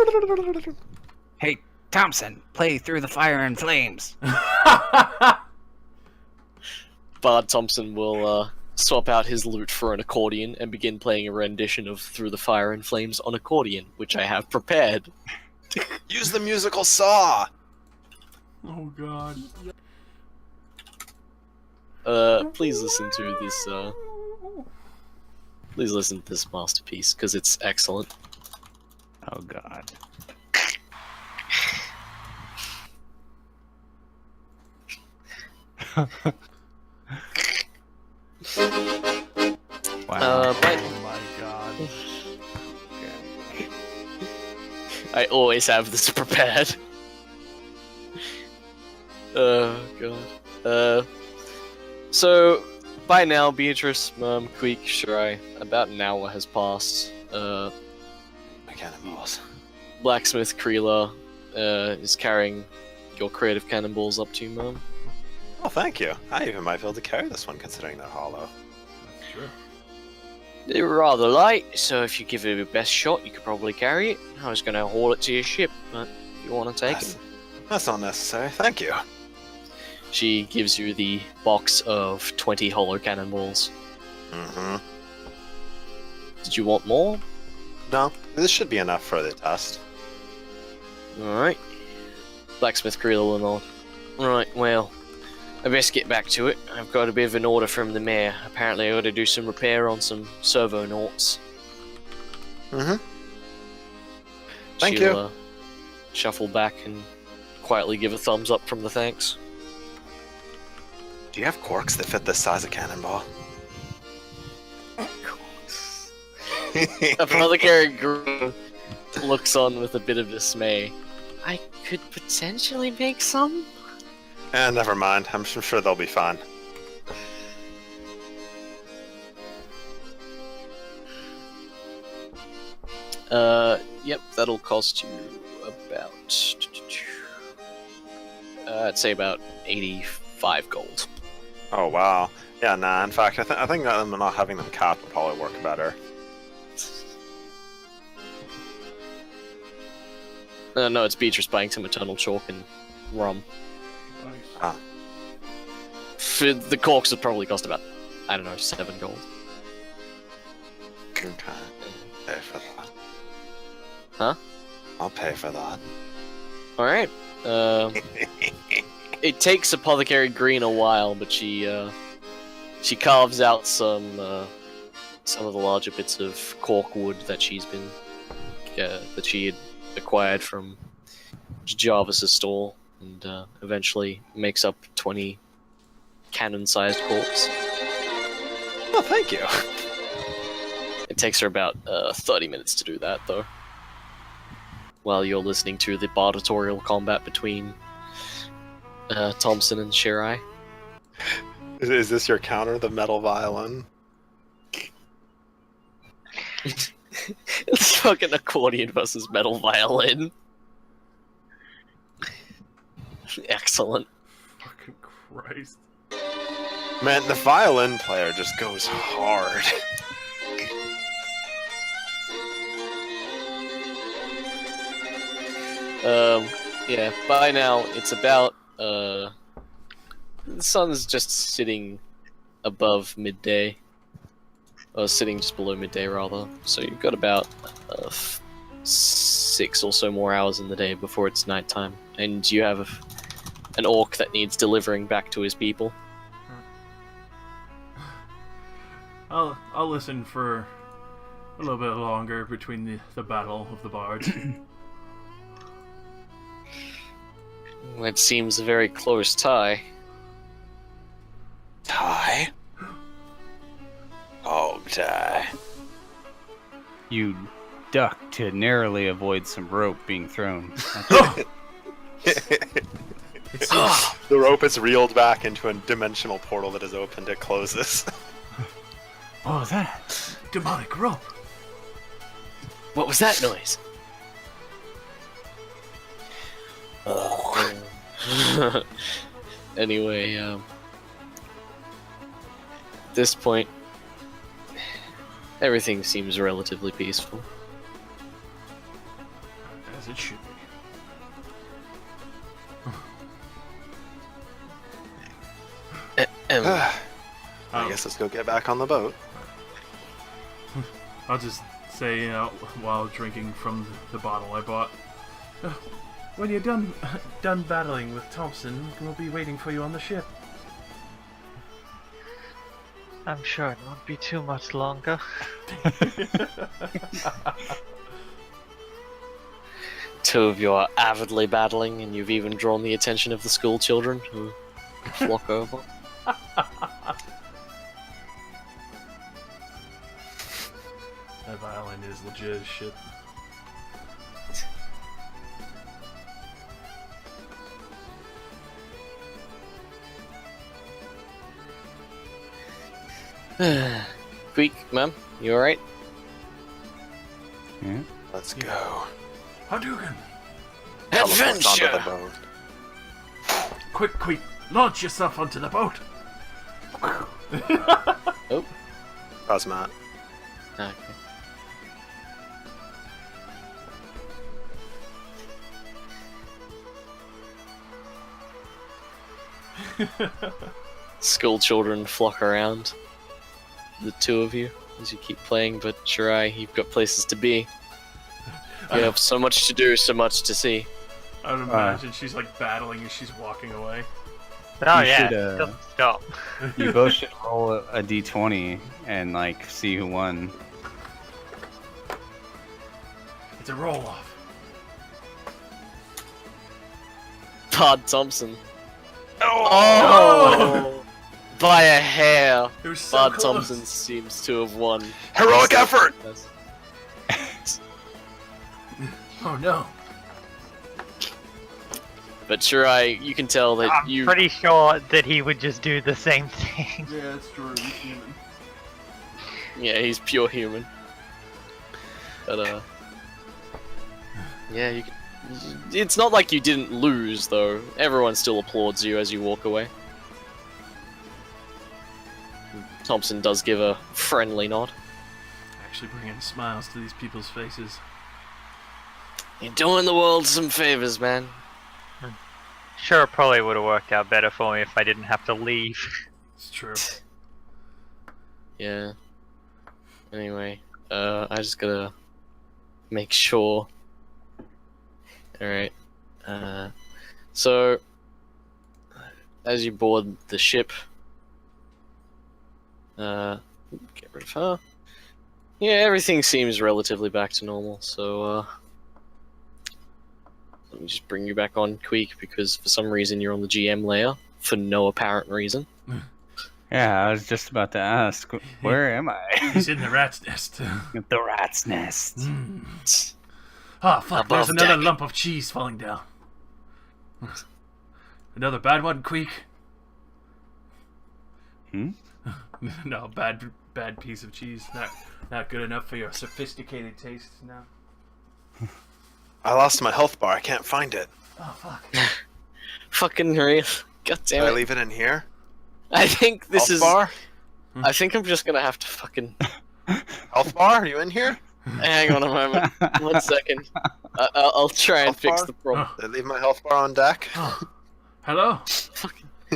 hey, Thompson, play Through the Fire and Flames. Bard Thompson will swap out his lute for an accordion and begin playing a rendition of Through the Fire and Flames on accordion, which I have prepared. Use the musical saw! Oh god. Please listen to this, please listen to this masterpiece, because it's excellent. Oh god. Wow. But Oh my god. I always have this prepared. Oh god. So by now, Beatrice, Queek, Shirai, about an hour has passed. Cannonballs. Blacksmith Kreela is carrying your creative cannonballs up to you, Mom. Oh, thank you. I even might be able to carry this one, considering they're hollow. That's true. They're rather light, so if you give it your best shot, you could probably carry it. I was going to haul it to your ship, but if you want to take it. That's not necessary, thank you. She gives you the box of 20 hollow cannonballs. Mm-hmm. Did you want more? No, this should be enough for the test. Alright. Blacksmith Kreela will nod. Alright, well, I best get back to it. I've got a bit of an order from the mayor. Apparently I ought to do some repair on some servonauts. Mm-hmm. Thank She'll, you. Shuffle back and quietly give a thumbs up from the thanks. Do you have corks that fit this size of cannonball? Apothecary Green looks on with a bit of dismay. I could potentially make some? Never mind. I'm sure they'll be fine. Yep, that'll cost you about... I'd say about 85 gold. Oh, wow. Yeah, nah, in fact, I think that not having them capped would probably work better. No, it's Beatrice buying some eternal chalk and rum. Nice. Ah. For the corks would probably cost about, I don't know, 7 gold. Okay. Pay for that. Huh? I'll pay for that. Alright. It takes Apothecary Green a while, but she carves out some of the larger bits of cork wood that she's been that she had acquired from Jarvis's stall, and eventually makes up 20 cannon-sized corks. Oh, thank you. It takes her about 30 minutes to do that, though. While you're listening to the bardatorial combat between Thompson and Shirai. Is this your counter, the metal violin? It's fucking accordion versus metal violin. Excellent. Fucking Christ. Man, the violin player just goes hard. Yeah, by now it's about, the sun's just sitting above midday. Or sitting just below midday, rather. So you've got about 6 or so more hours in the day before it's nighttime. And you have an orc that needs delivering back to his people. I'll listen for a little bit longer between the battle of the bards. It seems a very close tie. Tie? Oh, tie. You duck to narrowly avoid some rope being thrown. The rope is reeled back into a dimensional portal that is opened. It closes. Oh, that. Demonic rope. What was that noise? Anyway, at this point, everything seems relatively peaceful. As it should be. I guess let's go get back on the boat. I'll just say, while drinking from the bottle I bought, when you're done battling with Thompson, we'll be waiting for you on the ship. I'm sure it won't be too much longer. Two of you are avidly battling, and you've even drawn the attention of the school children who flock over. That violin is legit as shit. Quick, ma'am, you alright? Yeah. Let's go. Hadouken! Teleport onto the Adventure! boat. Quick, launch yourself onto the boat! Oh, How's Matt? okay. School children flock around the two of you as you keep playing, but Shirai, you've got places to be. You have so much to do, so much to see. I would imagine she's like battling as she's walking away. Oh You yeah, should, doesn't stop. You both should roll a d20 and like see who won. It's a roll off. Todd Thompson. Oh! By a hair. It was so Bud close. Thompson seems to have won. Heroic effort! Oh no. But Shirai, you can tell that I'm you. pretty sure that he would just do the same thing. Yeah, that's true. He's human. Yeah, he's pure human. But yeah, you can. It's not like you didn't lose, though. Everyone still applauds you as you walk away. Thompson does give a friendly nod. Actually bringing smiles to these people's faces. You're doing the world some favors, man. Sure, it probably would have worked out better for me if I didn't have to leave. It's true. Yeah. Anyway, I just gotta make sure. Alright. So, as you board the ship, get rid of her. Yeah, everything seems relatively back to normal, so, let me just bring you back on quick, because for some reason you're on the GM layer, for no apparent reason. Yeah, I was just about to ask, where am I? He's in the rat's nest. The rat's nest. Mm. Ah, fuck, Above there's another deck. lump of cheese falling down. Another bad one, Queek? Hmm? No, bad piece of cheese. Not good enough for your sophisticated tastes now. I lost my health bar. I can't find it. Oh, fuck. Fucking real. God Did damn I it. leave it in here? I think this Health is. bar? I think I'm just gonna have to fucking. Health bar? Are you in here? Hang on a moment. 1 second. I'll try and Health fix bar? the problem. Oh, Did I leave my health bar on deck? oh. Hello?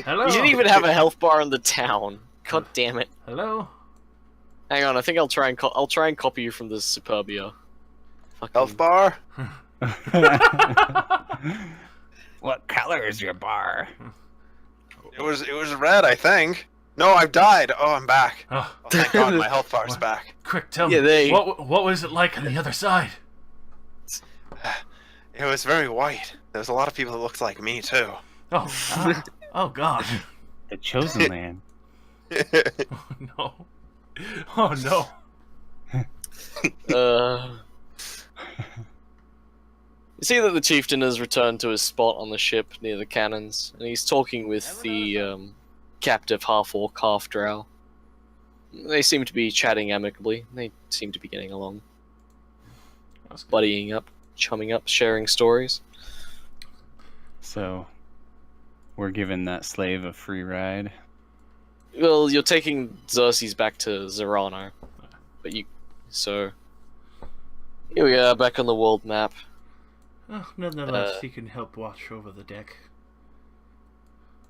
Hello? You didn't even have a health bar in the town. God damn it. Hello? Hang on, I think I'll try and copy you from the Superbia. Fucking... Health bar? What color is your bar? It was red, I think. No, I've died. Oh, I'm back. Oh, Oh, thank God, my health bar's back. quick, tell Yeah, me, they- what was it like on the other side? It was very white. There's a lot of people that looked like me too. Oh, oh God. The chosen land. Oh, no. Oh, no. You see that the chieftain has returned to his spot on the ship near the cannons, and he's talking with the captive half-orc, half-drow. They seem to be chatting amicably. They seem to be getting along. That's good. Buddying up, chumming up, sharing stories. So, we're giving that slave a free ride. Well, you're taking Xerxes back to Zerano, but you... So... Here we are, back on the world map. Oh, nonetheless, he can help watch over the deck.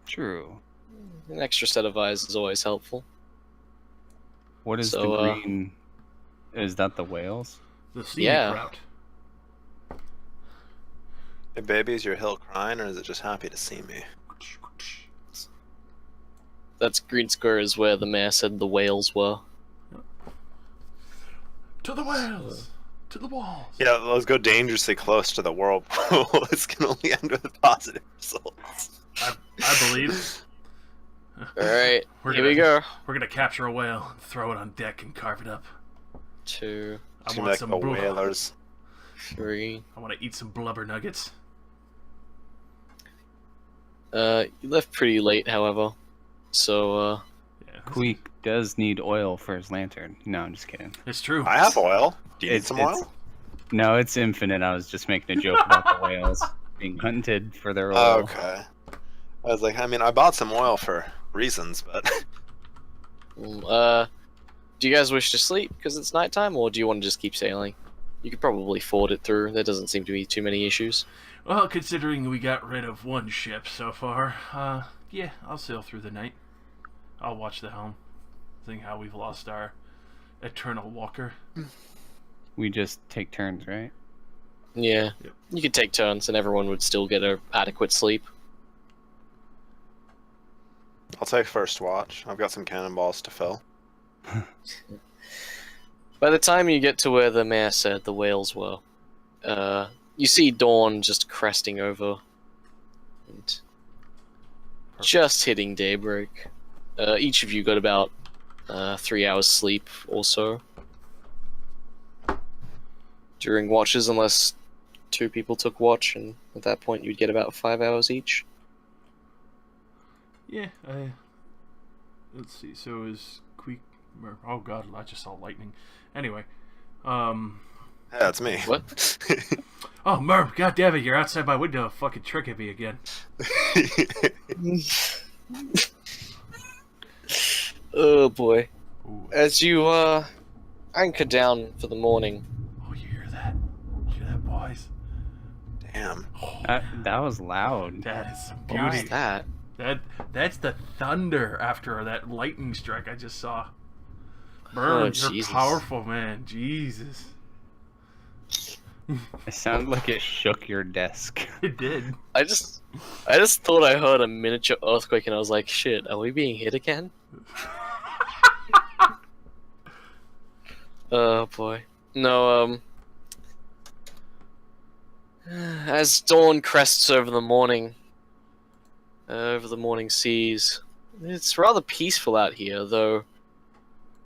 True. An extra set of eyes is always helpful. What is So, the green? Is that the whales? The scenic Yeah. route. Hey, baby, is your hill crying, or is it just happy to see me? That's Green Square is where the mayor said the whales were. To the whales! To the walls! Yeah, let's go dangerously close to the whirlpool. This can only end with positive results. I believe. Alright, We're here we gonna- go. We're gonna capture a whale, and throw it on deck, and carve it up. 2, I Seem want like some the blubber. whalers. 3. I want to eat some blubber nuggets. You left pretty late, however. So, Yeah, Queek does need oil for his lantern. No, I'm just kidding. it's true. I have oil. Do you need It's- some it's- oil? No, it's infinite. I was just making a joke about the whales being hunted for their oil. Okay. I was like, I mean, I bought some oil for reasons, but do you guys wish to sleep because it's nighttime, or do you want to just keep sailing? You could probably ford it through. There doesn't seem to be too many issues. Well, considering we got rid of one ship so far, yeah, I'll sail through the night. I'll watch the helm, seeing how we've lost our eternal walker. We just take turns, right? Yeah, Yep. you could take turns, and everyone would still get a adequate sleep. I'll take first watch. I've got some cannonballs to fill. By the time you get to where the mayor said the whales were, you see dawn just cresting over, and just hitting daybreak. Each of you got about 3 hours sleep or so during watches, unless 2 people took watch, and at that point you'd get about 5 hours each. Yeah, let's see, so is Queek... Oh god, I just saw lightning. Anyway, Yeah, it's me. What? Oh, Merv, god damn it, you're outside my window fucking tricking me again. Oh boy. Ooh. As you anchor down for the morning, Oh, you hear that? You hear that, boys? Damn. Oh, That was loud. that is some what was beauty. that? That's the thunder after that lightning strike I just saw. Merv, Oh, you're Jesus. powerful, man. Jesus. It sounded like it shook your desk. It did. I just thought I heard a miniature earthquake, and I was like, "Shit, are we being hit again?" Oh boy. No. As dawn crests over the morning seas, it's rather peaceful out here, though.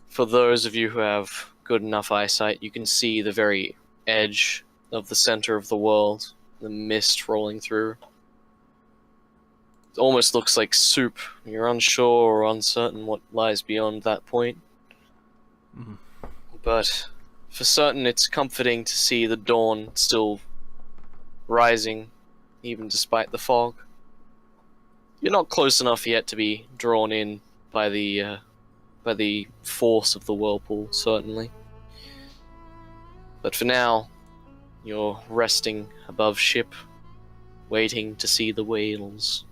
For those of you who have good enough eyesight, you can see the very edge of the center of the world, the mist rolling through. It almost looks like soup. You're unsure or uncertain what lies beyond that point. Mhm. But for certain, it's comforting to see the dawn still rising, even despite the fog. You're not close enough yet to be drawn in by the force of the whirlpool, certainly. But for now, you're resting above ship, waiting to see the whales.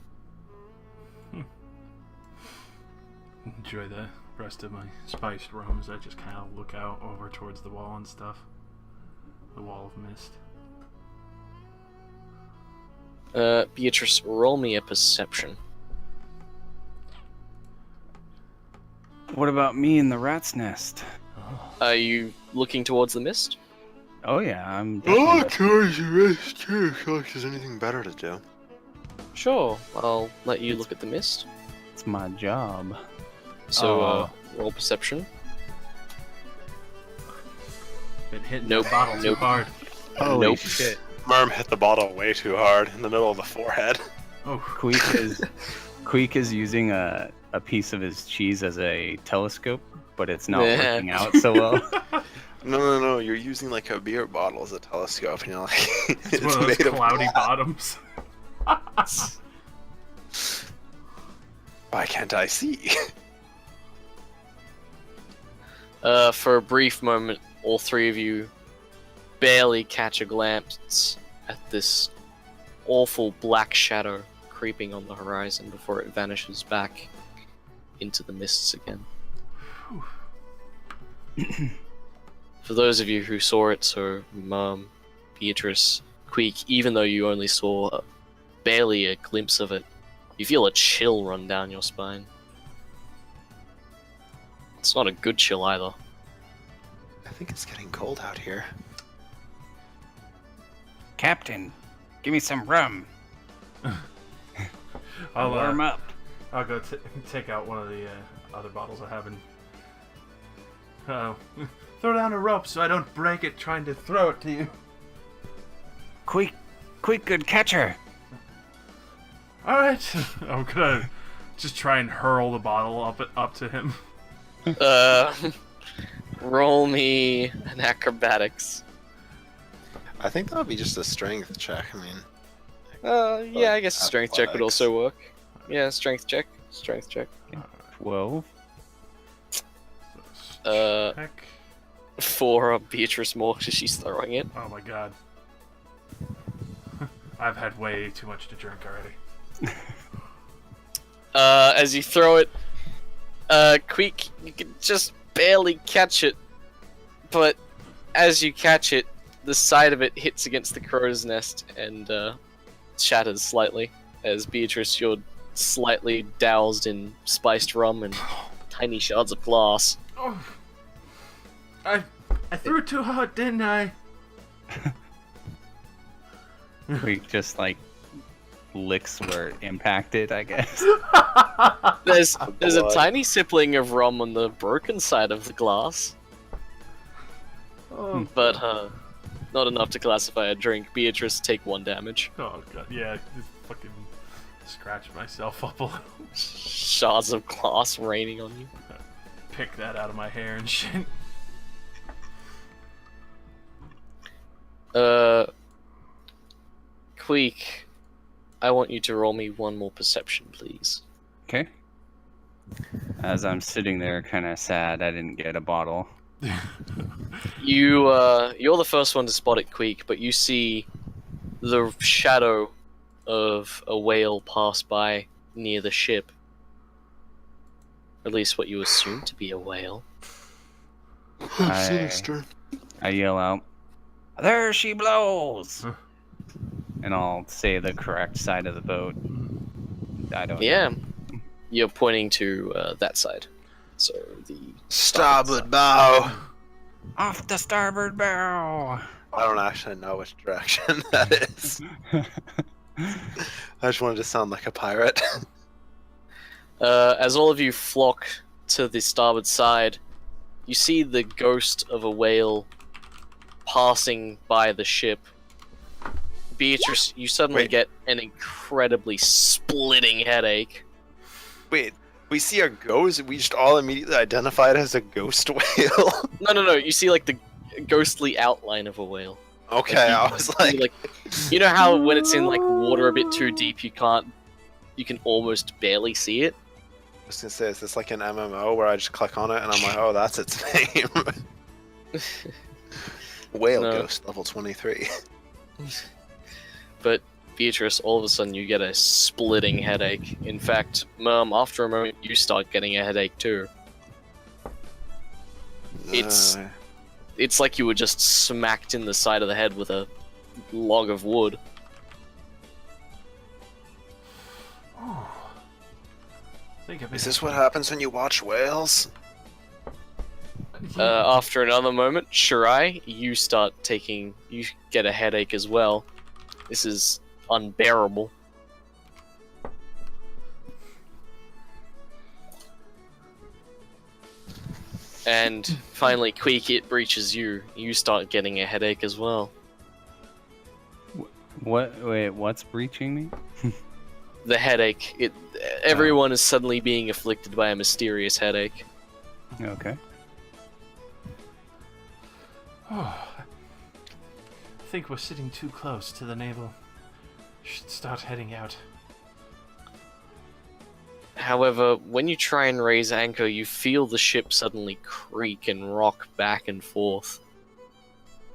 Enjoy the rest of my spiced rum as I just kind of look out over towards the wall and stuff. The wall of mist. Beatrice, roll me a perception. What about me in the rat's nest? Oh. Are you looking towards the mist? Oh yeah, I'm Oh, definitely... towards the rest too. Like there's anything better to do. Sure, I'll let you look at the mist. It's my job. So, Oh. roll perception. Been hitting Nope, the bottle too nope. hard. Holy Nope. shit. Merm hit the bottle way too hard in the middle of the forehead. Oh, Queek is using a piece of his cheese as a telescope, but it's not Yeah. working out so well. No. You're using like a beer bottle as a telescope, and you're like, it's one of those cloudy bottoms. Why can't I see? For a brief moment, all 3 of you barely catch a glance at this awful black shadow creeping on the horizon before it vanishes back into the mists again. For those of you who saw it, so Mom, Beatrice, Queek, even though you only saw barely a glimpse of it, you feel a chill run down your spine. It's not a good chill either. I think it's getting cold out here. Captain, give me some rum. I'll Warm up. I'll go take out one of the other bottles I have and throw down a rope so I don't break it trying to throw it to you. Quick, good catcher. All right, I'm gonna just try and hurl the bottle up to him. Roll me an acrobatics. I think that would be just a strength check. I mean, Yeah, I guess a strength check would athletics. also work. Yeah, strength check. 12. Heck. For Beatrice more because she's throwing it. Oh my god. I've had way too much to drink already. As you throw it, Queek, you can just barely catch it, but as you catch it, the side of it hits against the crow's nest and shatters slightly. As Beatrice, you're slightly doused in spiced rum and tiny shards of glass. Oh. I threw it too hard, didn't I? Quick just like licks where it impacted, I guess. There's a Blood. tiny sibling of rum on the broken side of the glass, Oh, but not enough to classify a drink. Beatrice, take 1 damage. oh god, yeah, just fucking scratch myself up a little. Shards of glass raining on you. Pick that out of my hair and shit. Queek, I want you to roll me 1 more perception, please. Okay. As I'm sitting there, kind of sad, I didn't get a bottle. You're the first one to spot it, Queek, but you see the shadow of a whale pass by near the ship. At least what you assume to be a whale. I yell out, "There she blows!" And I'll say the correct side of the boat. I don't Yeah, know. you're pointing to that side. So the Starboard bow. Off the starboard bow! I don't actually know which direction that is. I just wanted to sound like a pirate. As all of you flock to the starboard side, you see the ghost of a whale passing by the ship. Beatrice, you suddenly Wait. get an incredibly splitting headache. Wait, we see a ghost? We just all immediately identify it as a ghost whale? No, you see like the ghostly outline of a whale. Okay, Like, you I was see, like, you know how when it's in like water a bit too deep, you can almost barely see it. I was gonna say, is this like an MMO where I just click on it and I'm like, oh, that's its name? Whale No. Ghost, level 23. But Beatrice, all of a sudden you get a splitting headache. In fact, Mom, after a moment you start getting a headache too. It's- Uh, It's like you were just smacked in the side of the head with a log of wood. Oh. I think I've been is this what happens when you watch whales? After another moment, Shirai, you get a headache as well. This is unbearable. And finally, Queek, it breaches you. You start getting a headache as well. What? Wait, what's breaching me? The headache. Everyone is suddenly being afflicted by a mysterious headache. Okay. Oh, I think we're sitting too close to the naval. Should start heading out. However, when you try and raise anchor, you feel the ship suddenly creak and rock back and forth.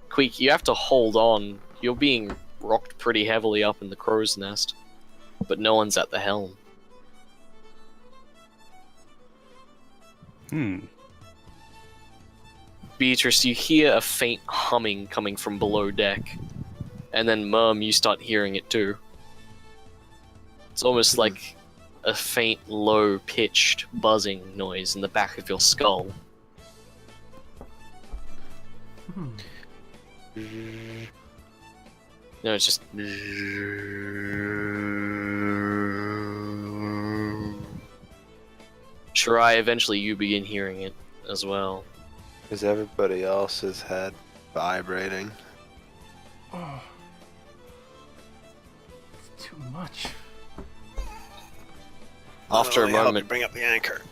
Queek, you have to hold on. You're being rocked pretty heavily up in the crow's nest, but no one's at the helm. Beatrice, you hear a faint humming coming from below deck. And then Mum, you start hearing it too. It's almost like a faint, low-pitched buzzing noise in the back of your skull. No, it's just... Shirai, eventually you begin hearing it as well. Is everybody else's head vibrating? Oh. It's too much. After a moment, bring up the anchor.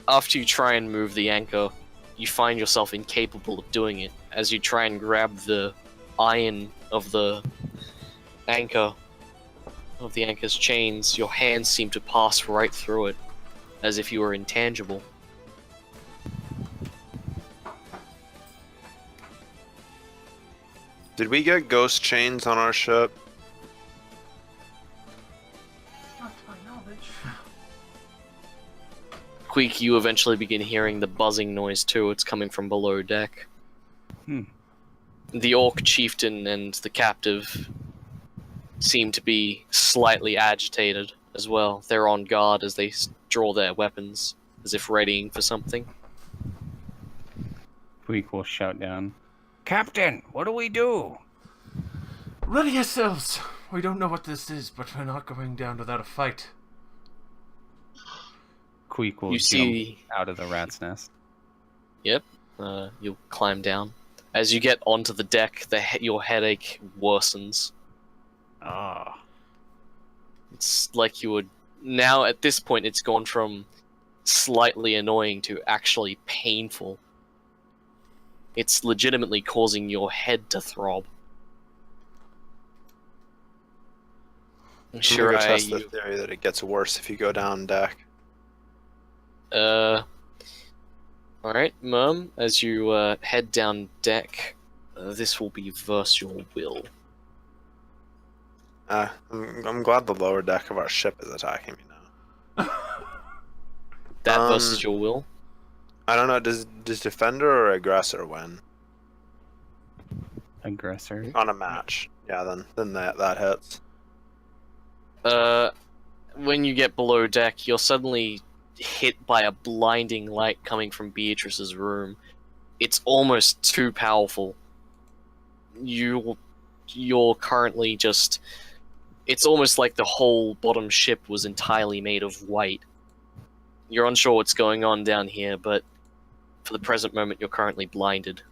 After you try and move the anchor, you find yourself incapable of doing it. As you try and grab the iron of the anchor's chains, your hands seem to pass right through it, as if you were intangible. Did we get ghost chains on our ship? Not to my knowledge. Queek, you eventually begin hearing the buzzing noise too. It's coming from below deck. The orc chieftain and the captive seem to be slightly agitated as well. They're on guard as they draw their weapons, as if readying for something. Queek will shout down, "Captain, what do we do?" Ready yourselves! We don't know what this is, but we're not going down without a fight. Queek will You see... jump out of the rat's nest. Yep. You'll climb down. As you get onto the deck, your headache worsens. Ah. It's like you would... Now, at this point, it's gone from slightly annoying to actually painful. It's legitimately causing your head to throb. Sure, I test the theory that it gets worse if you go down deck. Alright, Mum, as you head down deck, this will be versus your will. I'm glad the lower deck of our ship is attacking me now. That versus your will? I don't know, does defender or aggressor win? Aggressor. On a match. Yeah, then that hits. When you get below deck, you're suddenly hit by a blinding light coming from Beatrice's room. It's almost too powerful. You're currently just... It's almost like the whole bottom ship was entirely made of white. You're unsure what's going on down here, but for the present moment, you're currently blinded.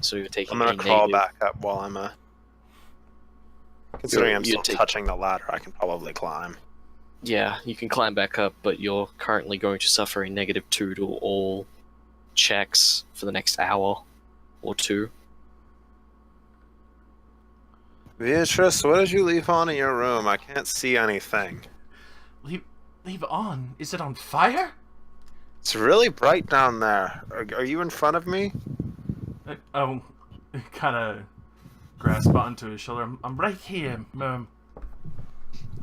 So you're taking I'm gonna crawl back up while I'm considering I'm still touching the ladder, I can probably climb. Yeah, you can climb back up, but you're currently going to suffer a -2 to all checks for the next hour or two. Beatrice, what did you leave on in your room? I can't see anything. Leave on? Is it on fire? It's really bright down there. Are you in front of me? I kind of grasp onto his shoulder. I'm right here, Mum.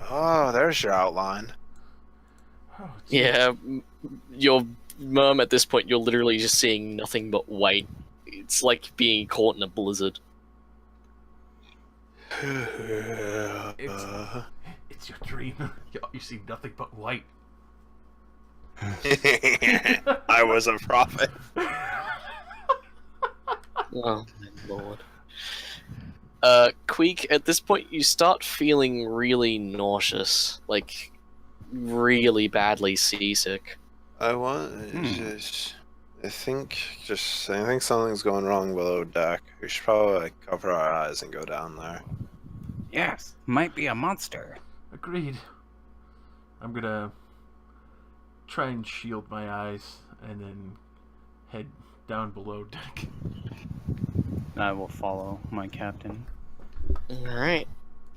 Oh, there's your outline. Oh, Yeah, your Mum, at this point, you're literally just seeing nothing but white. It's like being caught in a blizzard. It's your dream. You see nothing but white. I was a prophet. Oh my lord. Queek, at this point you start feeling really nauseous, like really badly seasick. I think something's going wrong below deck. We should probably cover our eyes and go down there. Yes, might be a monster. Agreed. I'm gonna try and shield my eyes and then head down below deck. I will follow my captain. Alright.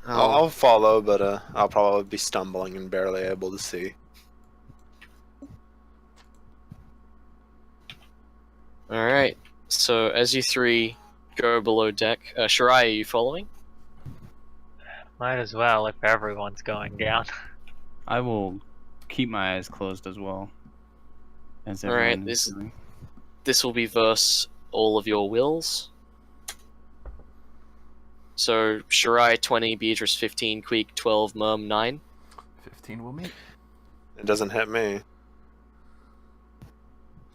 I'll follow, but I'll probably be stumbling and barely able to see. Alright. So as you three go below deck, Shirai, are you following? Might as well if everyone's going down. I will keep my eyes closed as well. As All right, everyone is doing. this will be verse all of your wills. So Shirai 20, Beatrice 15, Queek 12, Mum 9. 15 will meet. It doesn't hit me.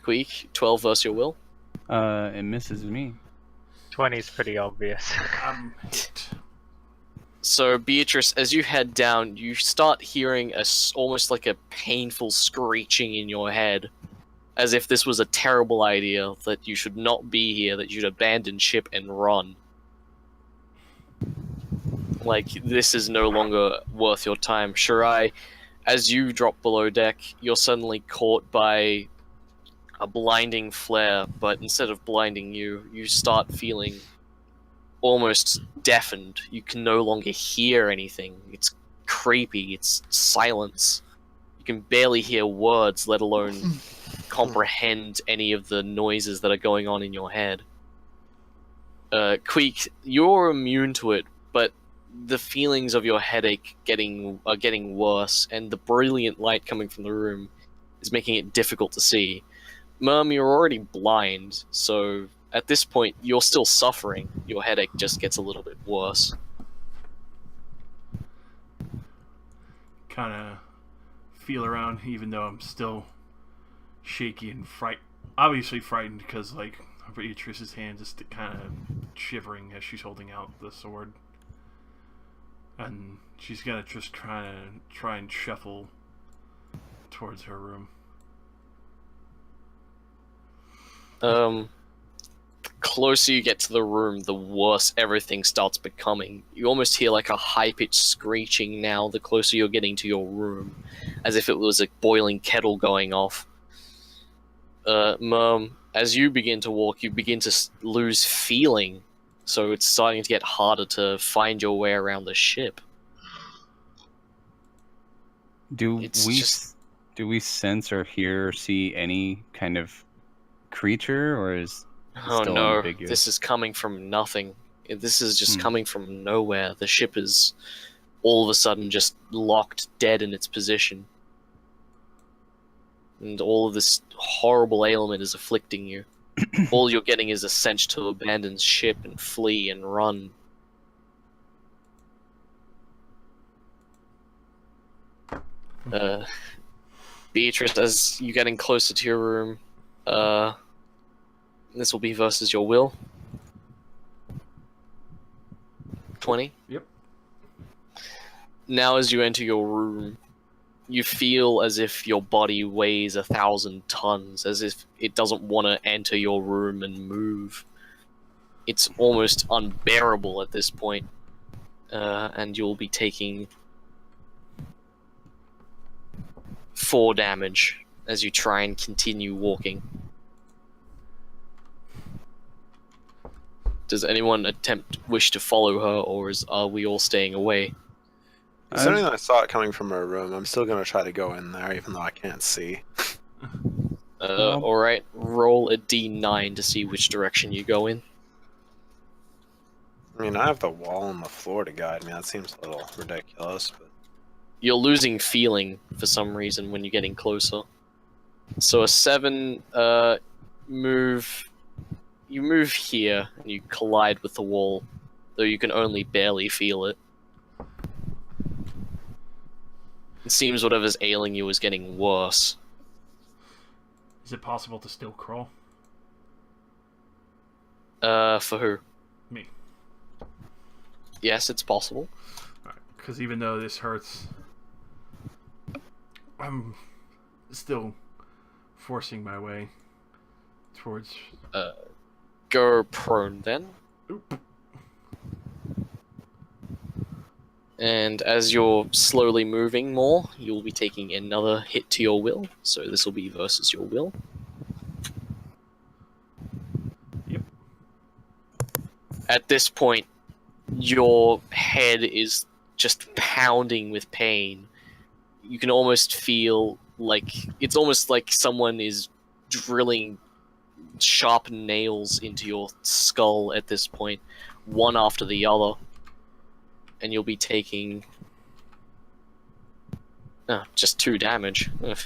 Queek 12 versus your will. It misses me. 20's pretty obvious. I'm hit. So Beatrice, as you head down, you start hearing almost like a painful screeching in your head, as if this was a terrible idea, that you should not be here, that you should abandon ship and run. Like, this is no longer worth your time. Shirai, as you drop below deck, you're suddenly caught by a blinding flare, but instead of blinding you, you start feeling almost deafened. You can no longer hear anything. It's creepy. It's silence. You can barely hear words, let alone comprehend any of the noises that are going on in your head. Queek, you're immune to it, but the feelings of your headache are getting worse, and the brilliant light coming from the room is making it difficult to see. Mum, you're already blind, so at this point, you're still suffering. Your headache just gets a little bit worse. Kind of feel around, even though I'm still shaky and obviously frightened, because like Beatrice's hand is kind of shivering as she's holding out the sword, and she's gonna just try and shuffle towards her room. Closer you get to the room, the worse everything starts becoming. You almost hear like a high-pitched screeching now the closer you're getting to your room, as if it was a boiling kettle going off. Mum, as you begin to walk, you begin to lose feeling, so it's starting to get harder to find your way around the ship. Do It's we just- do we sense or hear or see any kind of creature, or is Oh still no, ambiguous? this is coming from nothing. This is just coming from nowhere. The ship is all of a sudden just locked dead in its position. And all of this horrible ailment is afflicting you. All you're getting is a sense to abandon ship and flee and run. Beatrice, as you're getting closer to your room, this will be versus your will. 20? Yep. Now as you enter your room, you feel as if your body weighs 1,000 tons, as if it doesn't want to enter your room and move. It's almost unbearable at this point, and you'll be taking 4 damage as you try and continue walking. Does anyone wish to follow her, or are we all staying away? Considering that I saw it coming from her room, I'm still gonna try to go in there, even though I can't see. Alright, roll a d9 to see which direction you go in. I mean, I have the wall and the floor to guide me. That seems a little ridiculous, but You're losing feeling for some reason when you're getting closer. So a 7, you move here, and you collide with the wall, though you can only barely feel it. It seems whatever's ailing you is getting worse. Is it possible to still crawl? For who? Me. Yes, it's possible. Because even though this hurts, I'm still forcing my way towards... Go prone then. Oop. And as you're slowly moving more, you'll be taking another hit to your will. So this will be versus your will. Yep. At this point, your head is just pounding with pain. You can almost feel like it's almost like someone is drilling sharp nails into your skull at this point, one after the other. And you'll be taking just 2 damage. Ugh.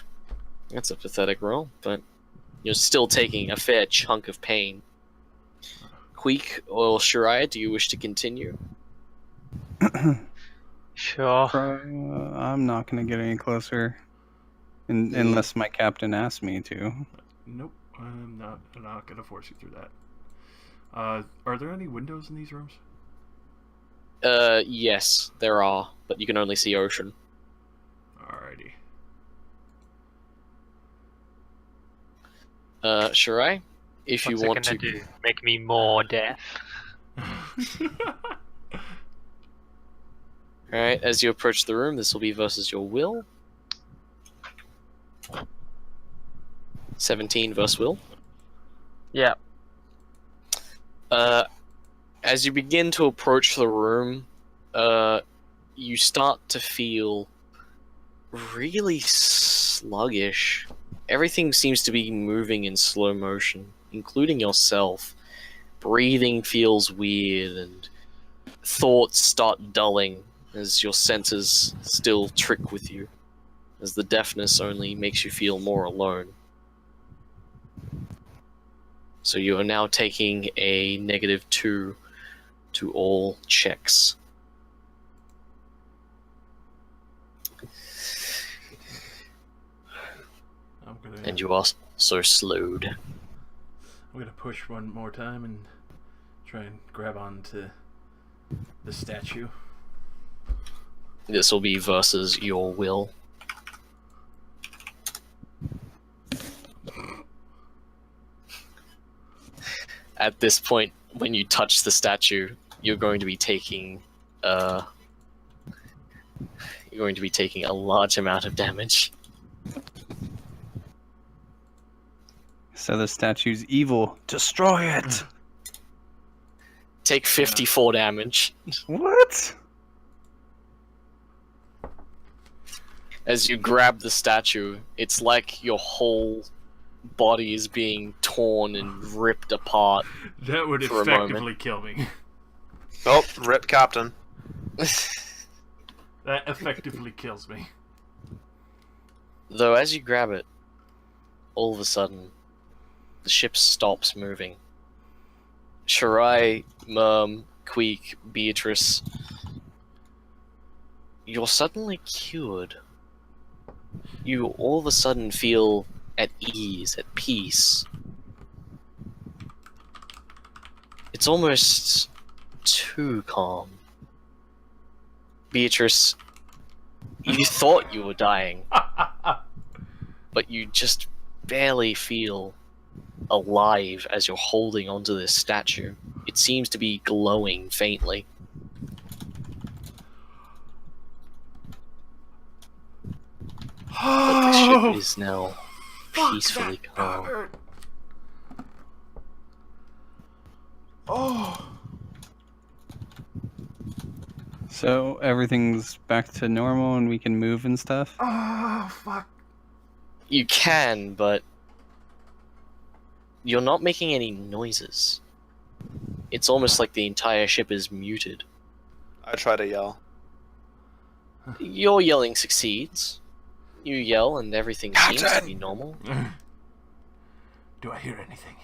That's a pathetic roll, but You're still taking a fair chunk of pain. Queek or Shirai, do you wish to continue? Sure. I'm not gonna get any closer, unless my captain asks me to. Nope, I'm not gonna force you through that. Are there any windows in these rooms? Yes, there are, but you can only see ocean. Alrighty. Shirai, if you What's it want gonna to... do? Make me more deaf? Alright, as you approach the room, this will be versus your will. 17 versus will. Yeah. As you begin to approach the room, you start to feel really sluggish. Everything seems to be moving in slow motion, including yourself. Breathing feels weird, and thoughts start dulling as your senses still trick with you, as the deafness only makes you feel more alone. So you are now taking a -2 to all checks. And you are so slowed. I'm gonna push one more time and try and grab onto the statue. This will be versus your will. At this point, when you touch the statue, you're going to be taking a large amount of damage. So the statue's evil. Destroy it! Take 54 damage. What? As you grab the statue, it's like your whole body is being torn and ripped apart. That would for a effectively kill me. Oh, rip Captain. That effectively kills me. Though as you grab it, all of a sudden, the ship stops moving. Shirai, Merm, Queek, Beatrice, you're suddenly cured. You all of a sudden feel at ease, at peace. It's almost too calm. Beatrice, you thought you were dying, but you just barely feel alive as you're holding onto this statue. It seems to be glowing faintly. But the ship is now peacefully calm. So everything's back to normal and we can move and stuff? Oh, fuck. You can, but you're not making any noises. It's almost like the entire ship is muted. I try to yell. Your yelling succeeds. You yell and everything seems to be normal. Do I hear anything?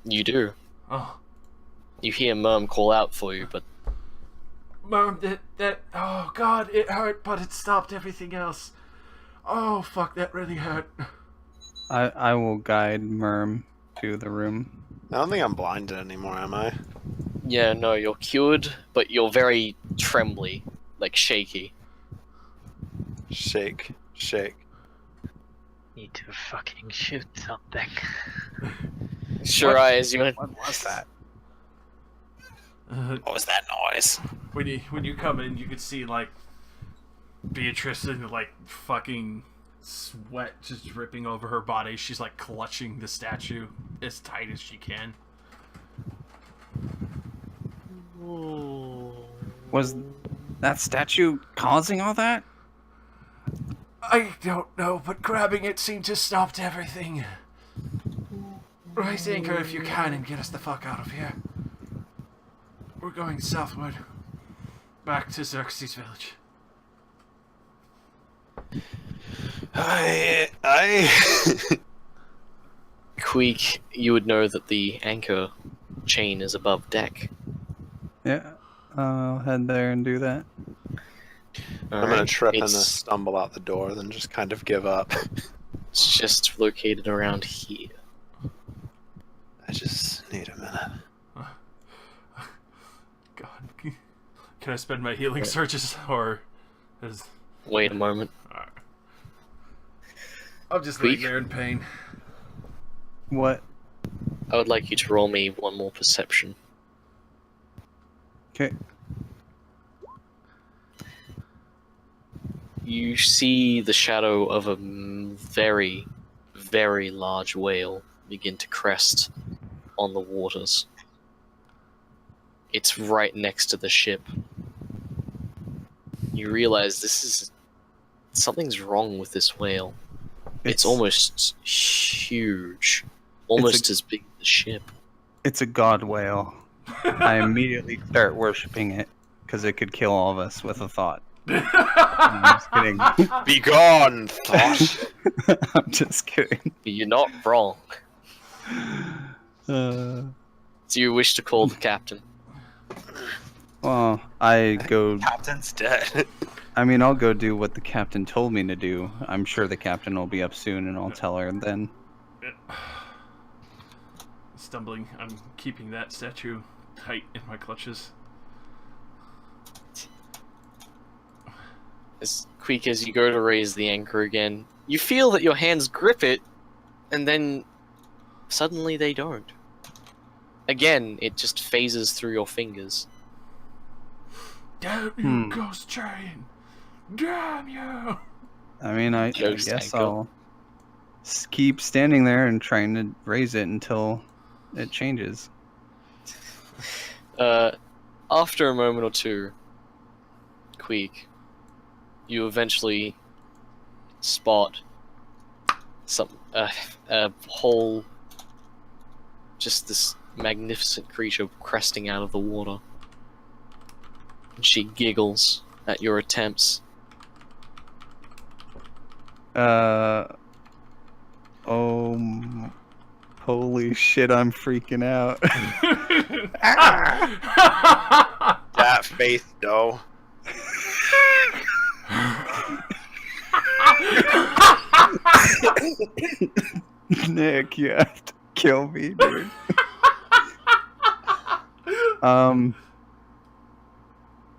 You do. Oh. You hear Merm call out for you, but Mom, oh god, it hurt, but it stopped everything else. Oh fuck, that really hurt. I will guide Merm to the room. I don't think I'm blinded anymore, am I? yeah, no, you're cured, but you're very trembly, like shaky. Shake, shake. Need to fucking shoot something. Shirai, as you went, What was that? What was that noise? When you come in, you could see like Beatrice in like fucking sweat just dripping over her body. She's like clutching the statue as tight as she can. Was that statue causing all that? I don't know, but grabbing it seemed to stop everything. Raise anchor if you can and get us the fuck out of here. We're going southward. Back to Xerxes Village. Queek, you would know that the anchor chain is above deck. Yeah, I'll head there and do that. I'm gonna trip and stumble out the door, then just kind of give up. It's just located around here. I just need a minute. God. Can I spend my healing surges, or is... Wait a moment. Alright. I'm just laying there in pain. What? I would like you to roll me one more perception. Okay. You see the shadow of a very, very large whale begin to crest on the waters. It's right next to the ship. You realize something's wrong with this whale. It's almost huge. Almost as big as the ship. It's a god whale. I immediately start worshipping it, because it could kill all of us with a thought. I'm just kidding. Be gone, thought. I'm just kidding. You're not wrong. Uh, Do you wish to call the captain? well, I go... Captain's dead. I mean, I'll go do what the captain told me to do. I'm sure the captain will be up soon, and I'll tell her then. Stumbling, I'm keeping that statue tight in my clutches. As quick as you go to raise the anchor again, you feel that your hands grip it, and then suddenly they don't. Again, it just phases through your fingers. Damn you, ghost chain! Damn you! I mean, I guess I'll keep standing there and trying to raise it until it changes. After a moment or two, Queek, you eventually spot a whole, just this magnificent creature cresting out of the water. And she giggles at your attempts. Holy shit, I'm freaking out. That face, though. Nick, you have to kill me, dude.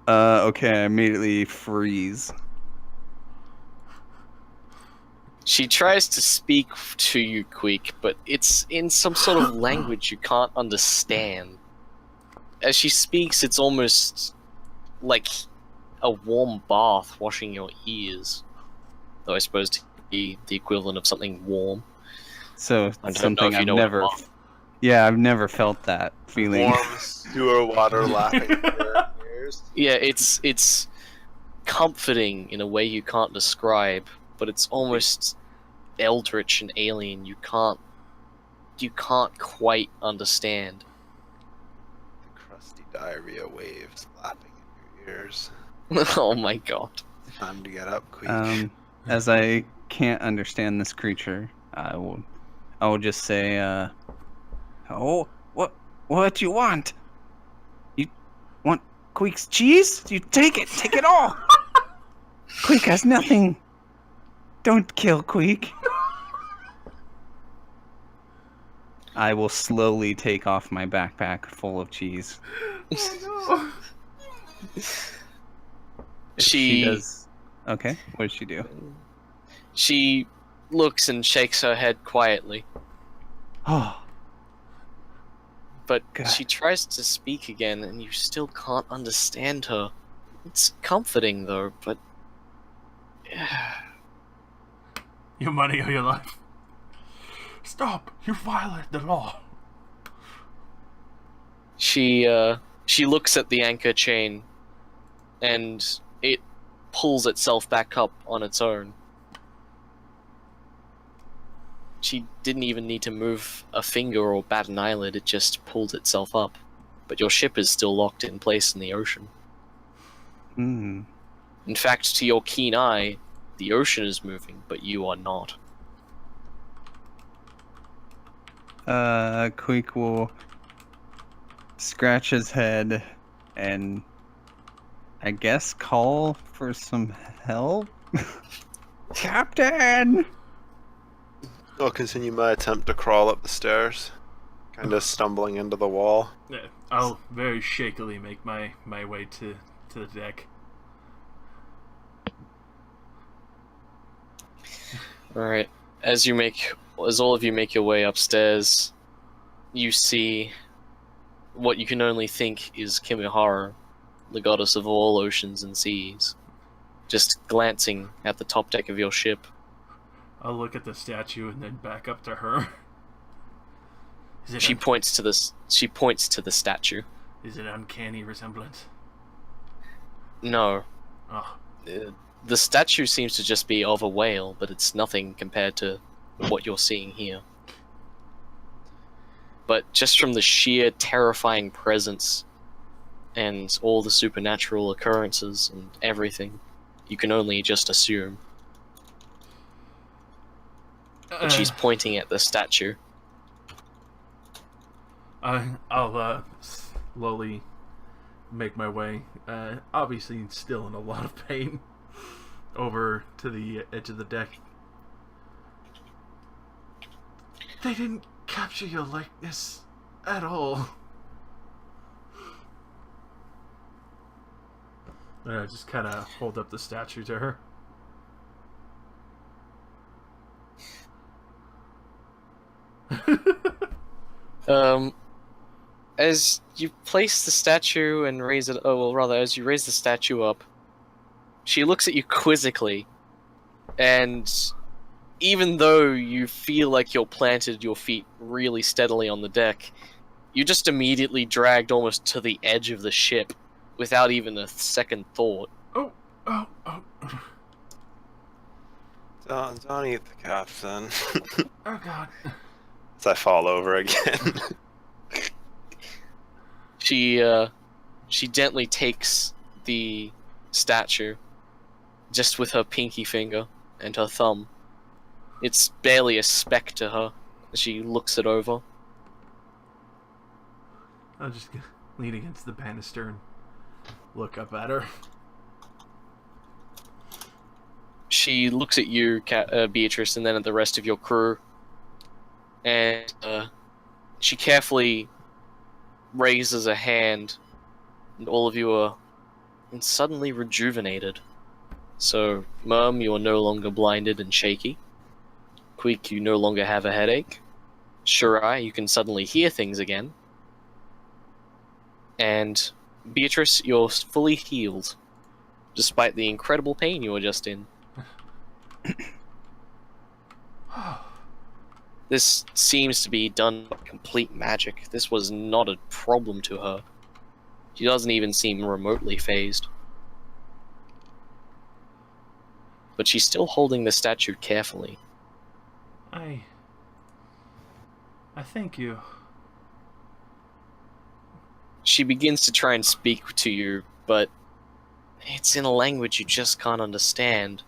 Okay, I immediately freeze. She tries to speak to you, Queek, but it's in some sort of language you can't understand. As she speaks, it's almost like a warm bath washing your ears. Though I suppose to be the equivalent of something warm. So, something I've know never... Yeah, I've never felt that feeling. Warm sewer water lapping in your ears. Yeah, it's comforting in a way you can't describe, but it's almost eldritch and alien. You can't quite understand. The crusty diarrhea waves lapping in your ears. Oh my god. Time to get up, quick. As I can't understand this creature, I will just say, oh, what you want? You want Queek's cheese? You take it all. Queek has nothing. Don't kill Queek. I will slowly take off my backpack full of cheese. Oh, no. She does. Okay, what does she do? She looks and shakes her head quietly. Oh. But God. she tries to speak again, and you still can't understand her. It's comforting, though, but... Your money or your life. Stop! You violate the law. She looks at the anchor chain, and it pulls itself back up on its own. She didn't even need to move a finger or bat an eyelid, it just pulled itself up. But your ship is still locked in place in the ocean. Hmm. In fact, to your keen eye, the ocean is moving, but you are not. Queek will scratch his head and I guess call for some help? Captain! I'll continue my attempt to crawl up the stairs, kind of stumbling into the wall. Yeah, I'll very shakily make my way to the deck. Alright. As all of you make your way upstairs, you see what you can only think is Kimihara, the goddess of all oceans and seas, just glancing at the top deck of your ship. I'll look at the statue and then back up to her. She points to the statue. Is it uncanny resemblance? No. Oh. The statue seems to just be of a whale, but it's nothing compared to what you're seeing here. But just from the sheer terrifying presence and all the supernatural occurrences and everything, you can only just assume. And she's pointing at the statue. I'll slowly make my way, obviously still in a lot of pain, over to the edge of the deck. They didn't capture your likeness at all. I just kind of hold up the statue to her. As you place the statue and raise it, as you raise the statue up, she looks at you quizzically, and even though you feel like you're planted your feet really steadily on the deck, you just immediately dragged almost to the edge of the ship without even a second thought. Oh. Don't eat the captain. Oh god. As I fall over again. She gently takes the statue, just with her pinky finger and her thumb. It's barely a speck to her as she looks it over. I'll just lean against the banister and look up at her. She looks at you, Beatrice, and then at the rest of your crew, and she carefully raises a hand, and all of you are suddenly rejuvenated. So, Mum, you are no longer blinded and shaky. Queek, you no longer have a headache. Shirai, you can suddenly hear things again. And Beatrice, you're fully healed, despite the incredible pain you were just in. This seems to be done by complete magic. This was not a problem to her. She doesn't even seem remotely phased. But she's still holding the statue carefully. I thank you. She begins to try and speak to you, but it's in a language you just can't understand.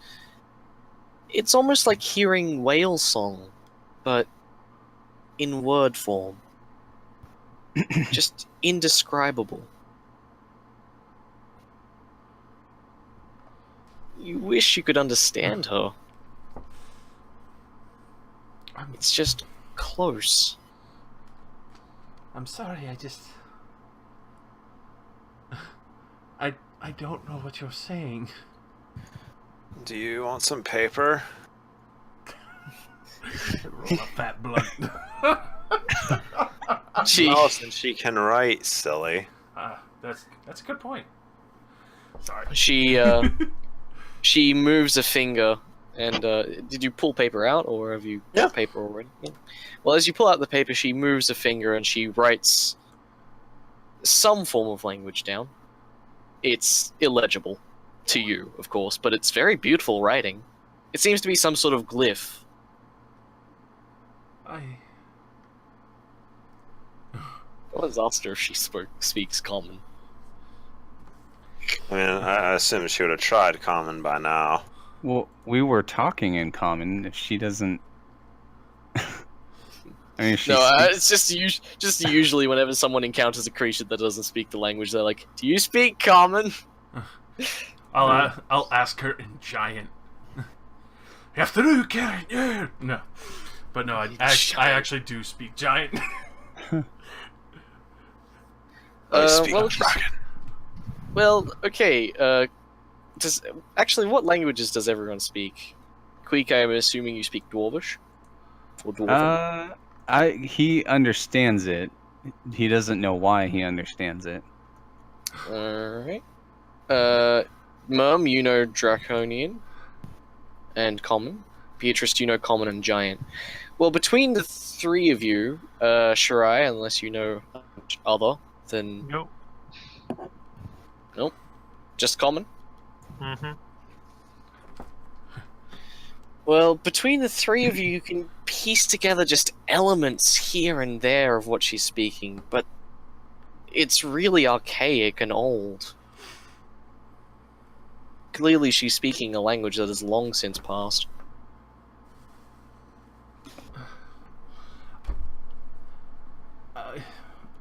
It's almost like hearing whale song, but in word form. Just indescribable. You wish you could understand her. It's just close. I'm sorry, I don't know what you're saying. Do you want some paper? Roll a fat blunt. Allison, she can write, silly. That's a good point. Sorry. She moves a finger, and did you pull paper out, or have you got paper already? Yeah. Well, as you pull out the paper, she moves a finger and she writes some form of language down. It's illegible to you, of course, but it's very beautiful writing. It seems to be some sort of glyph. I was asked her if she speaks common. I mean, I assume she would have tried common by now. Well, we were talking in common. If she doesn't... I mean, she No, speaks- it's just usually whenever someone encounters a creature that doesn't speak the language, they're like, "Do you speak Common?" I'll ask her in Giant. Afternoon, Karen. Yeah. No, but no, I actually do speak Giant. I speak well, dragon. Well, okay. What languages does everyone speak? Queek, I'm assuming you speak Dwarvish or Dwarven. he understands it. He doesn't know why he understands it. Alright. Mum, you know Draconian and Common. Beatrice, you know Common and Giant. Well, between the three of you, Shirai, unless you know other, then Nope. just Common. Mm-hmm. Well, between the three of you, you can piece together just elements here and there of what she's speaking, but it's really archaic and old. Clearly, she's speaking a language that has long since passed.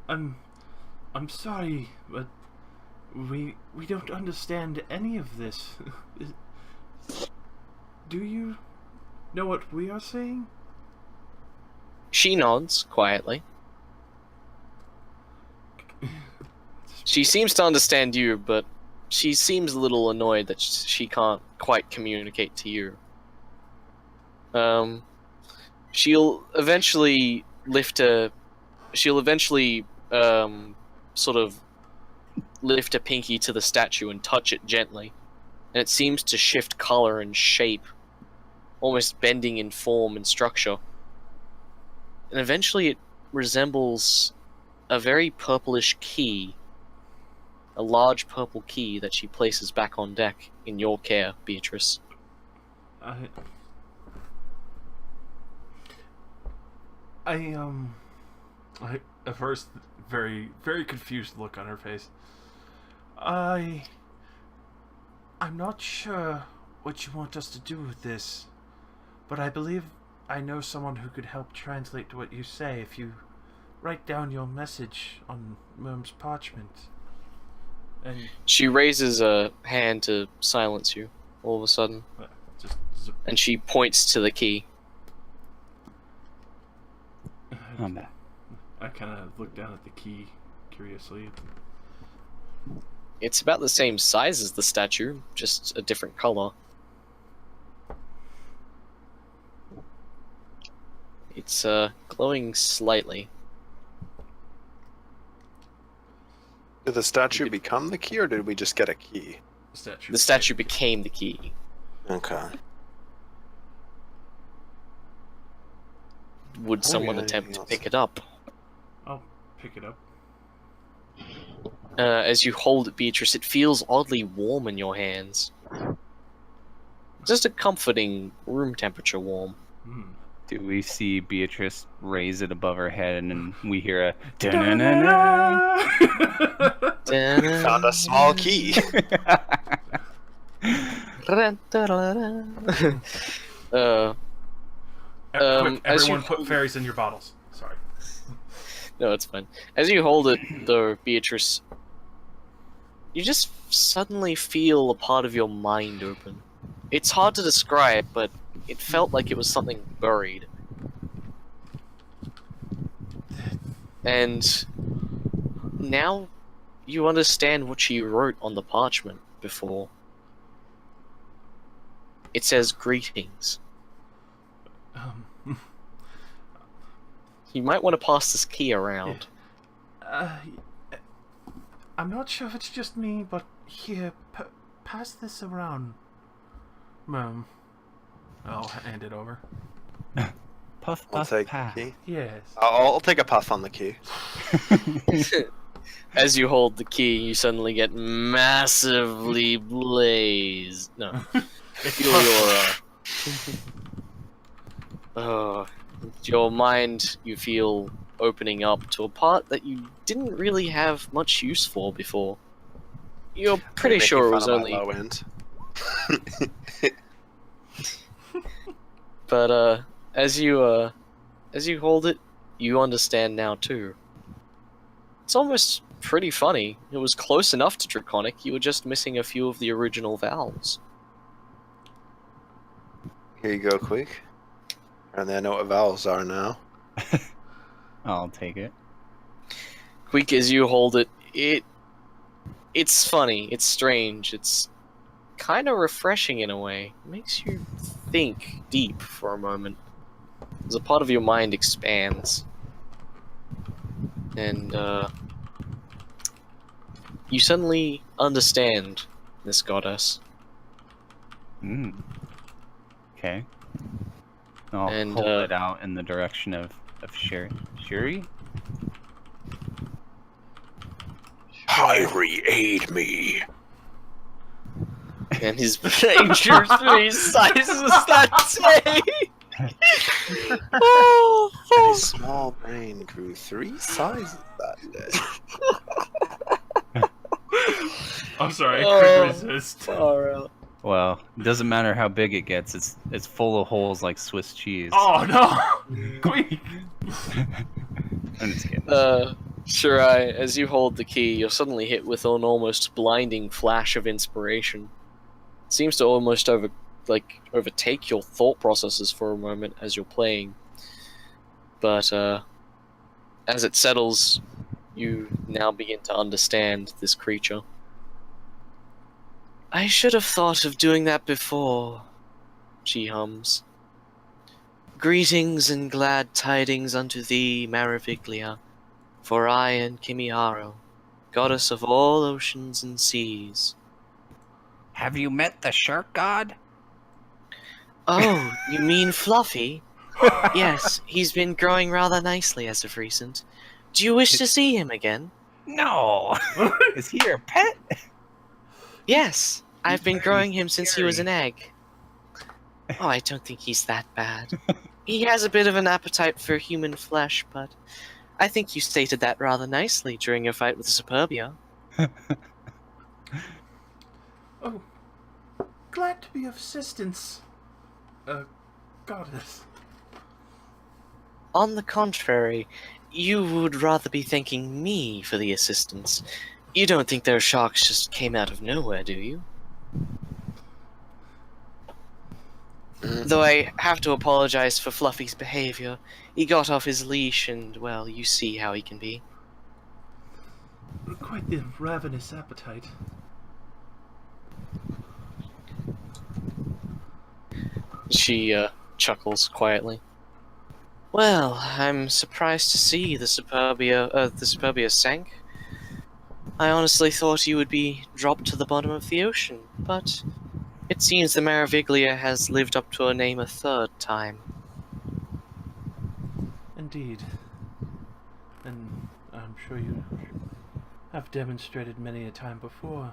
I'm sorry, but we don't understand any of this. Do you know what we are saying? She nods quietly. She seems to understand you, but she seems a little annoyed that she can't quite communicate to you. She'll eventually sort of lift a pinky to the statue and touch it gently, and it seems to shift color and shape, almost bending in form and structure. And eventually it resembles a very purplish key, a large purple key that she places back on deck in your care, Beatrice. At first, very, very confused look on her face. I'm not sure what you want us to do with this, but I believe I know someone who could help translate what you say if you write down your message on Myrm's parchment. And She raises a hand to silence you, all of a sudden, just and she points to the key. I'm back. I kind of look down at the key curiously. It's about the same size as the statue, just a different color. It's glowing slightly. Did the statue become the key, or did we just get a key? The statue became the key. Okay. Would someone yeah, attempt anything to else? pick it up? I'll pick it up. As you hold it, Beatrice, it feels oddly warm in your hands. Just a comforting room temperature warm. Do we see Beatrice raise it above her head, and we hear a da-na-na-na? Found a small key. Quick, as everyone you- put fairies in your bottles. Sorry. No, it's fine. As you hold it, though, Beatrice, you just suddenly feel a part of your mind open. It's hard to describe, but it felt like it was something buried. And now you understand what she wrote on the parchment before. It says greetings. You might want to pass this key around. I'm not sure if it's just me, but here, pass this around, Mom. I'll hand it over. Puff, I'll puff, take pass. the key. Yes. I'll take a puff on the key. As you hold the key, you suddenly get massively blazed. No. Your mind, you feel opening up to a part that you didn't really have much use for before. You're pretty Making sure it fun was of my only... low end. But, as you hold it, you understand now too. It's almost pretty funny. It was close enough to Draconic, you were just missing a few of the original vowels. Here you go, Quick. And I know what vowels are now. I'll take it. Quick as you hold it, it's funny, it's strange, it's kind of refreshing in a way. It makes you think deep for a moment. As a part of your mind expands. And, you suddenly understand this goddess. Okay. I'll And, hold it out in the direction of Shuri? Hyri, aid me. And his brain grew 3 sizes that day! Oh, My small brain grew 3 sizes that day. I'm sorry, I couldn't resist. Far out. Well, it doesn't matter how big it gets. It's full of holes like Swiss cheese. Oh no! Quick! I'm just kidding. Shirai, as you hold the key, you're suddenly hit with an almost blinding flash of inspiration. It seems to almost overtake your thought processes for a moment as you're playing. But as it settles, you now begin to understand this creature. I should have thought of doing that before, she hums. Greetings and glad tidings unto thee, Maraviglia, for I am Kimiaro, goddess of all oceans and seas. Have you met the shark god? Oh, you mean Fluffy? Yes, he's been growing rather nicely as of recent. Do you wish to see him again? No! Is he your pet? Yes, I've been very growing him since he was scary. an egg. Oh, I don't think he's that bad. He has a bit of an appetite for human flesh, but I think you stated that rather nicely during your fight with Superbia. Oh, glad to be of assistance. Goddess. On the contrary, you would rather be thanking me for the assistance. You don't think those sharks just came out of nowhere, do you? Though I have to apologize for Fluffy's behavior. He got off his leash and, well, you see how he can be. Quite the ravenous appetite. She, chuckles quietly. Well, I'm surprised to see the Superbia sank. I honestly thought you would be dropped to the bottom of the ocean, but it seems the Maraviglia has lived up to her name a 3rd time. Indeed. And I'm sure you have demonstrated many a time before.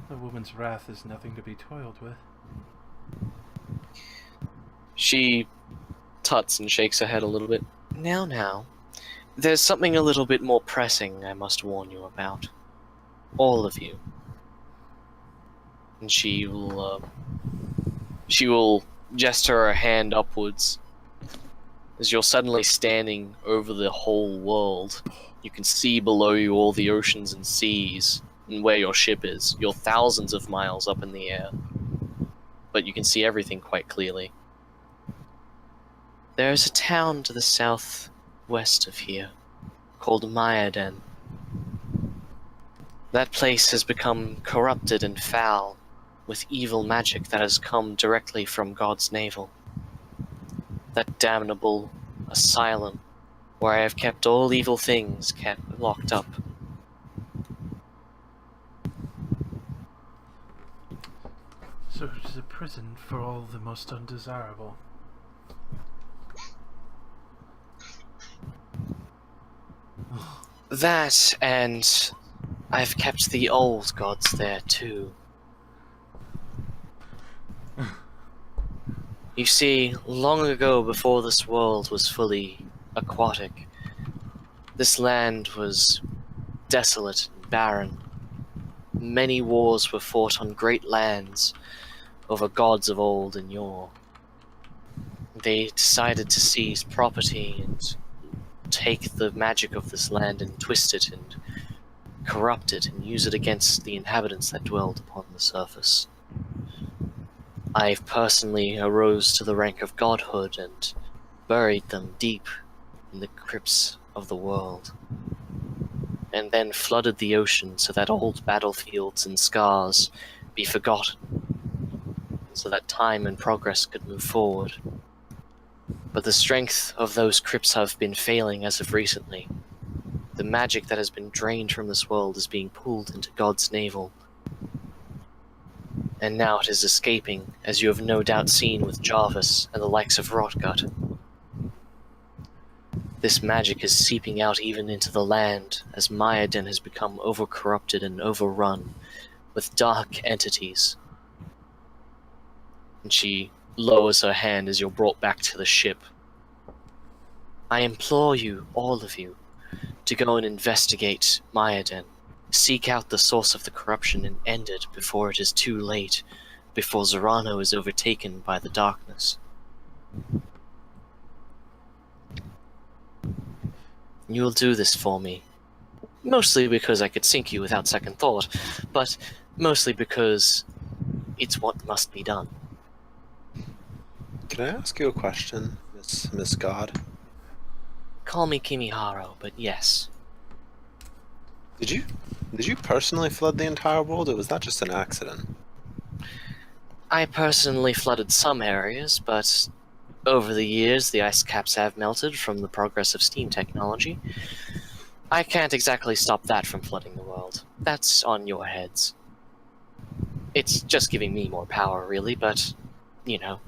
A woman's wrath is nothing to be toiled with. She tuts and shakes her head a little bit. Now, there's something a little bit more pressing I must warn you about. All of you. And she will gesture her hand upwards. As you're suddenly standing over the whole world, you can see below you all the oceans and seas, and where your ship is. You're thousands of miles up in the air. But you can see everything quite clearly. There is a town to the southwest of here, called Mayaden. That place has become corrupted and foul, with evil magic that has come directly from God's navel. That damnable asylum, where I have kept all evil things kept locked up. So it is a prison for all the most undesirable. That, and I've kept the old gods there too. You see, long ago, before this world was fully aquatic, this land was desolate and barren. Many wars were fought on great lands over gods of old and yore. They decided to seize property and take the magic of this land and twist it and corrupt it and use it against the inhabitants that dwelled upon the surface. I personally arose to the rank of godhood and buried them deep in the crypts of the world, and then flooded the ocean so that old battlefields and scars be forgotten, so that time and progress could move forward. But the strength of those crypts have been failing as of recently. The magic that has been drained from this world is being pulled into God's navel, and now it is escaping, as you have no doubt seen with Jarvis and the likes of Rotgut. This magic is seeping out even into the land, as Mayaden has become over-corrupted and overrun with dark entities. And she lowers her hand as you're brought back to the ship. I implore you, all of you, to go and investigate Mayaden. Seek out the source of the corruption and end it before it is too late, before Zorano is overtaken by the darkness. You'll do this for me. Mostly because I could sink you without second thought, but mostly because it's what must be done. Can I ask you a question, Miss God? Call me Kimiharo, but yes. Did you personally flood the entire world, or was that just an accident? I personally flooded some areas, but over the years the ice caps have melted from the progress of steam technology. I can't exactly stop that from flooding the world. That's on your heads. It's just giving me more power, really, but, you know,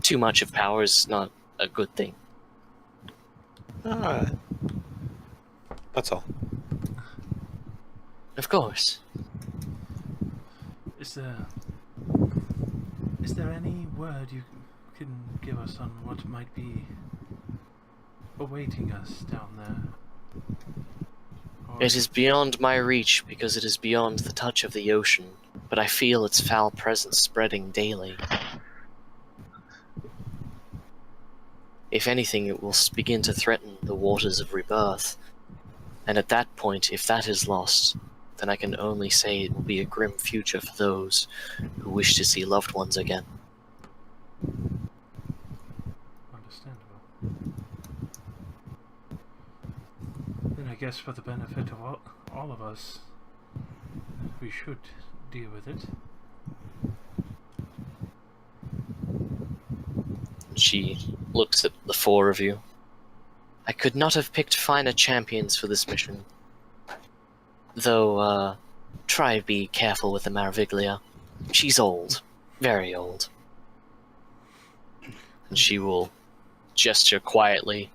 too much of power is not a good thing. Alright. That's all. Of course. Is there any word you can give us on what might be awaiting us down there? Or It is beyond my reach because it is beyond the touch of the ocean, but I feel its foul presence spreading daily. If anything, it will begin to threaten the waters of rebirth, and at that point, if that is lost, then I can only say it will be a grim future for those who wish to see loved ones again. Understandable. Then I guess for the benefit of all of us, we should deal with it. She looks at the four of you. I could not have picked finer champions for this mission. Though, try be careful with the Maraviglia. She's old. Very old. And she will gesture quietly,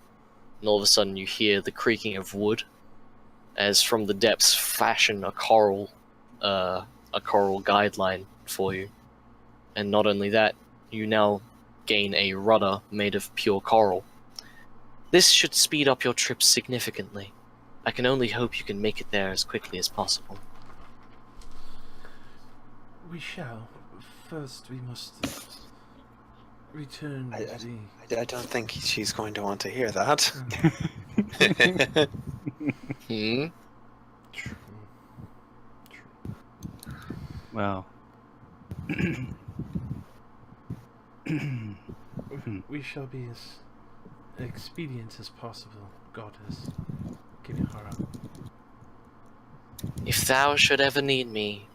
and all of a sudden you hear the creaking of wood, as from the depths fashion a coral guideline for you. And not only that, you now gain a rudder made of pure coral. This should speed up your trip significantly. I can only hope you can make it there as quickly as possible. We shall. First, we must return I don't think she's going to want to hear that. Hmm? True. Well. We shall be as expedient as possible, Goddess Kimihara. If thou should ever need me,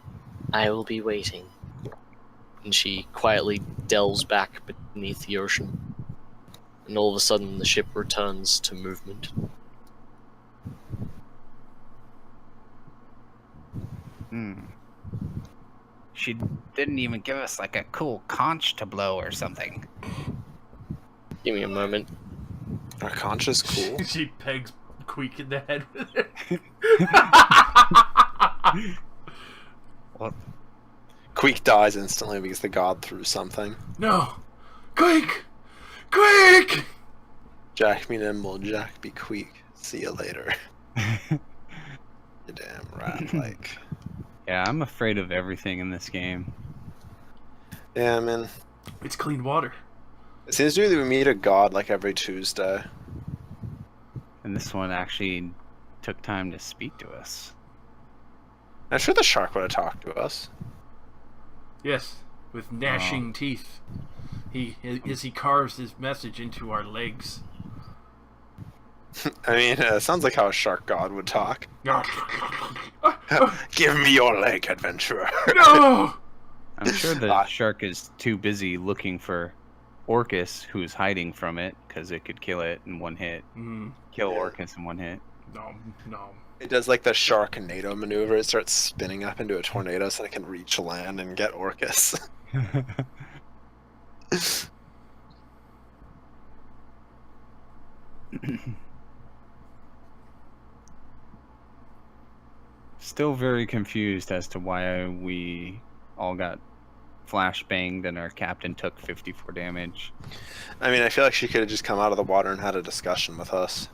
I will be waiting. And she quietly delves back beneath the ocean. And all of a sudden the ship returns to movement. She didn't even give us like a cool conch to blow or something. Give me a moment. Our conch is cool. She pegs Queek in the head with it. What? Queek dies instantly because the god threw something. No! Queek! Queek! Jack be nimble, Jack be Queek. See you later. You damn rat, like. Yeah, I'm afraid of everything in this game. Yeah, man. It's clean water. It seems to me that we meet a god like every Tuesday. And this one actually took time to speak to us. I'm sure the shark would have talked to us. Yes, with gnashing teeth. As he carves his message into our legs. I mean, sounds like how a shark god would talk. Give me your leg, adventurer. No! I'm sure the shark is too busy looking for Orcus, who's hiding from it, because it could kill it in one hit. Kill Orcus in one hit. No. It does like the Sharknado maneuver. It starts spinning up into a tornado so it can reach land and get Orcus. Still very confused as to why we all got flashbanged and our captain took 54 damage. I mean, I feel like she could have just come out of the water and had a discussion with us.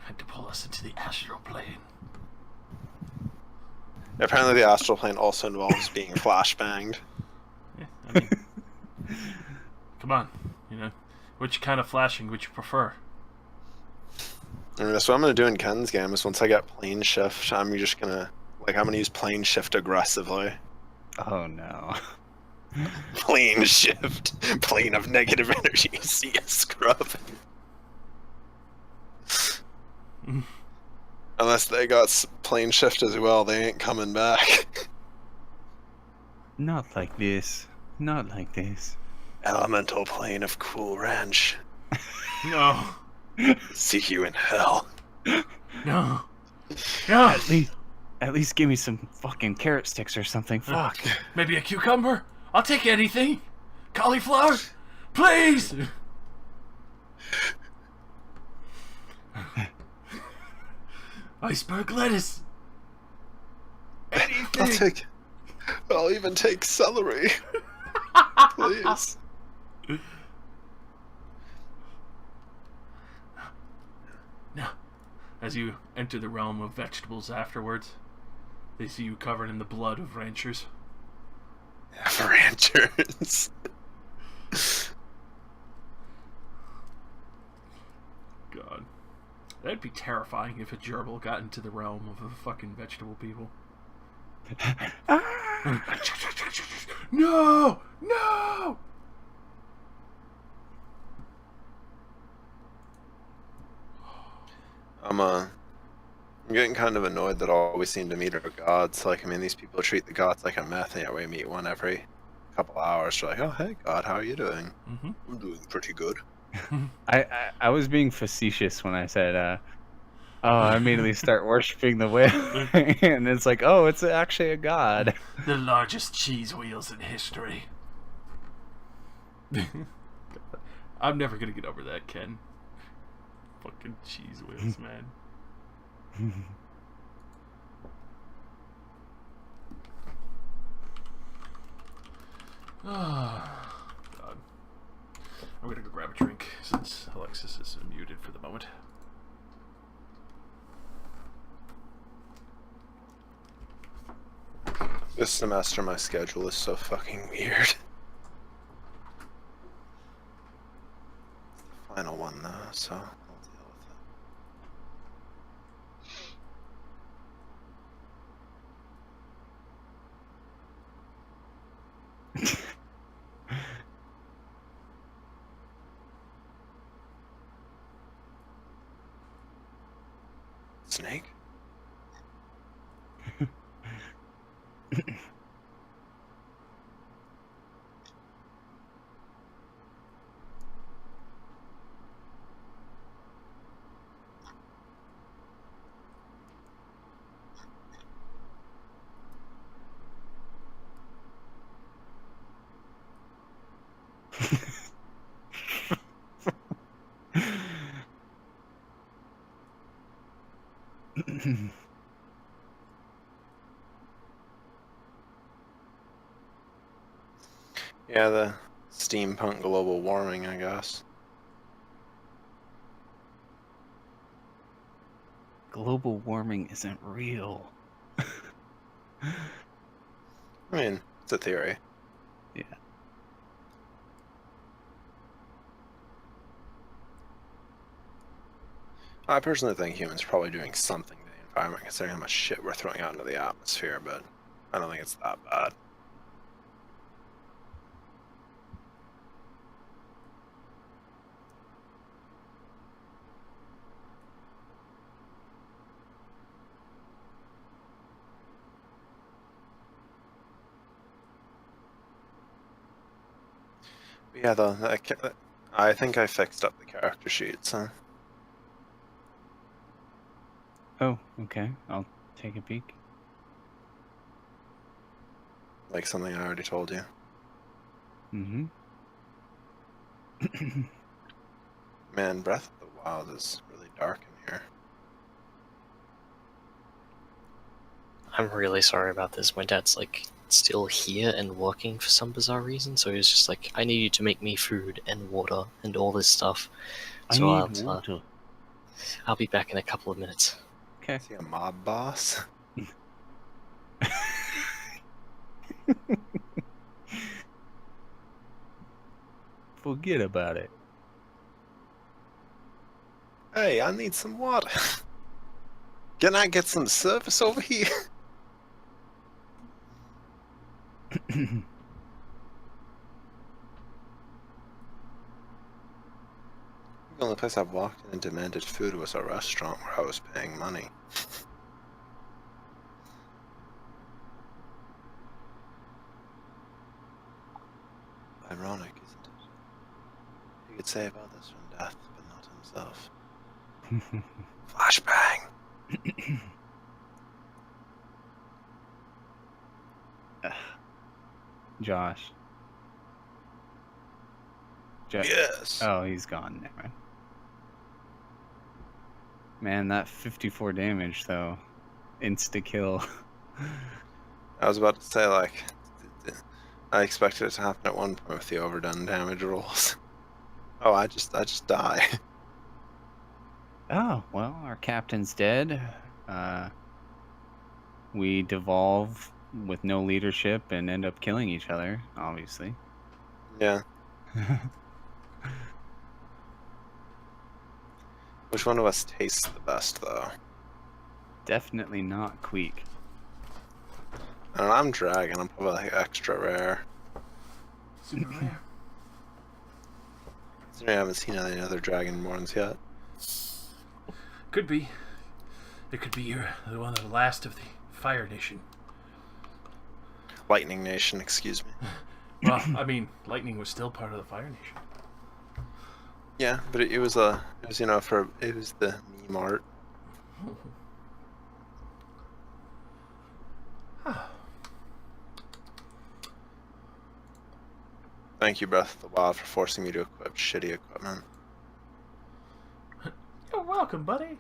Had to pull us into the astral plane. Apparently the astral plane also involves being flashbanged. Yeah, I mean, come on, which kind of flashing would you prefer? I mean, that's what I'm gonna do in Ken's game. Is once I get plane shift, I'm gonna use plane shift aggressively. Oh no. Plane shift, plane of negative energy. See a scrub. Unless they got plane shift as well, they ain't coming back. Not like this. Not like this. Elemental plane of Cool Ranch. No. See you in hell. No. At least give me some fucking carrot sticks or something. Fuck. Maybe a cucumber? I'll take anything. Cauliflower? Please! Iceberg lettuce. Anything. I'll even take celery. Please. Now, as you enter the realm of vegetables afterwards, they see you covered in the blood of ranchers. Ranchers. God. That'd be terrifying if a gerbil got into the realm of the fucking vegetable people. No! No! I'm getting kind of annoyed that all we seem to meet are gods. Like, I mean, these people treat the gods like a myth, and yet we meet one every couple hours. We're like, oh, hey, God, how are you doing? Mm-hmm. I'm doing pretty good. I was being facetious when I said, I immediately start worshiping the whale. And it's like, oh, it's actually a god. The largest cheese wheels in history. I'm never gonna get over that, Ken. Fucking cheese wheels, man. Oh, God. I'm gonna go grab a drink since Alexis is muted for the moment. This semester, my schedule is so fucking weird. It's the final one, though, so I'll deal with it. Snake? Yeah, the steampunk global warming, I guess. Global warming isn't real. I mean, it's a theory. Yeah. I personally think humans are probably doing something to the environment, considering how much shit we're throwing out into the atmosphere, but I don't think it's that bad. But yeah, though, I think I fixed up the character sheets, huh? Oh, okay. I'll take a peek. Like something I already told you. Mm-hmm. Man, Breath of the Wild is really dark in here. I'm really sorry about this. My dad's like still here and working for some bizarre reason, so he's just like, I need you to make me food and water and all this stuff. So I'll be back in a couple of minutes. Okay. Is he a mob boss? Forget about it. Hey, I need some water. Can I get some service over here? The only place I've walked in and demanded food was a restaurant where I was paying money. Ironic, isn't it? He could save others from death, but not himself. Flashbang! Josh. Yes! Oh, he's gone. Never mind. Man, that 54 damage, though. Insta-kill. I was about to say, like, I expected it to happen at one point with the overdone damage rolls. Oh, I just die. Oh, well, our captain's dead. We devolve with no leadership and end up killing each other, obviously. Yeah. Which one of us tastes the best, though? Definitely not Queek. I don't know, I'm dragon, I'm probably like extra rare. Super rare. I haven't seen any other dragonborns yet. Could be. It could be you're the one of the last of the Fire Nation. Lightning Nation, excuse me. Well, I mean, Lightning was still part of the Fire Nation. Yeah, but it was it was the meme art. Thank you, Breath of the Wild, for forcing me to equip shitty equipment. You're welcome, buddy.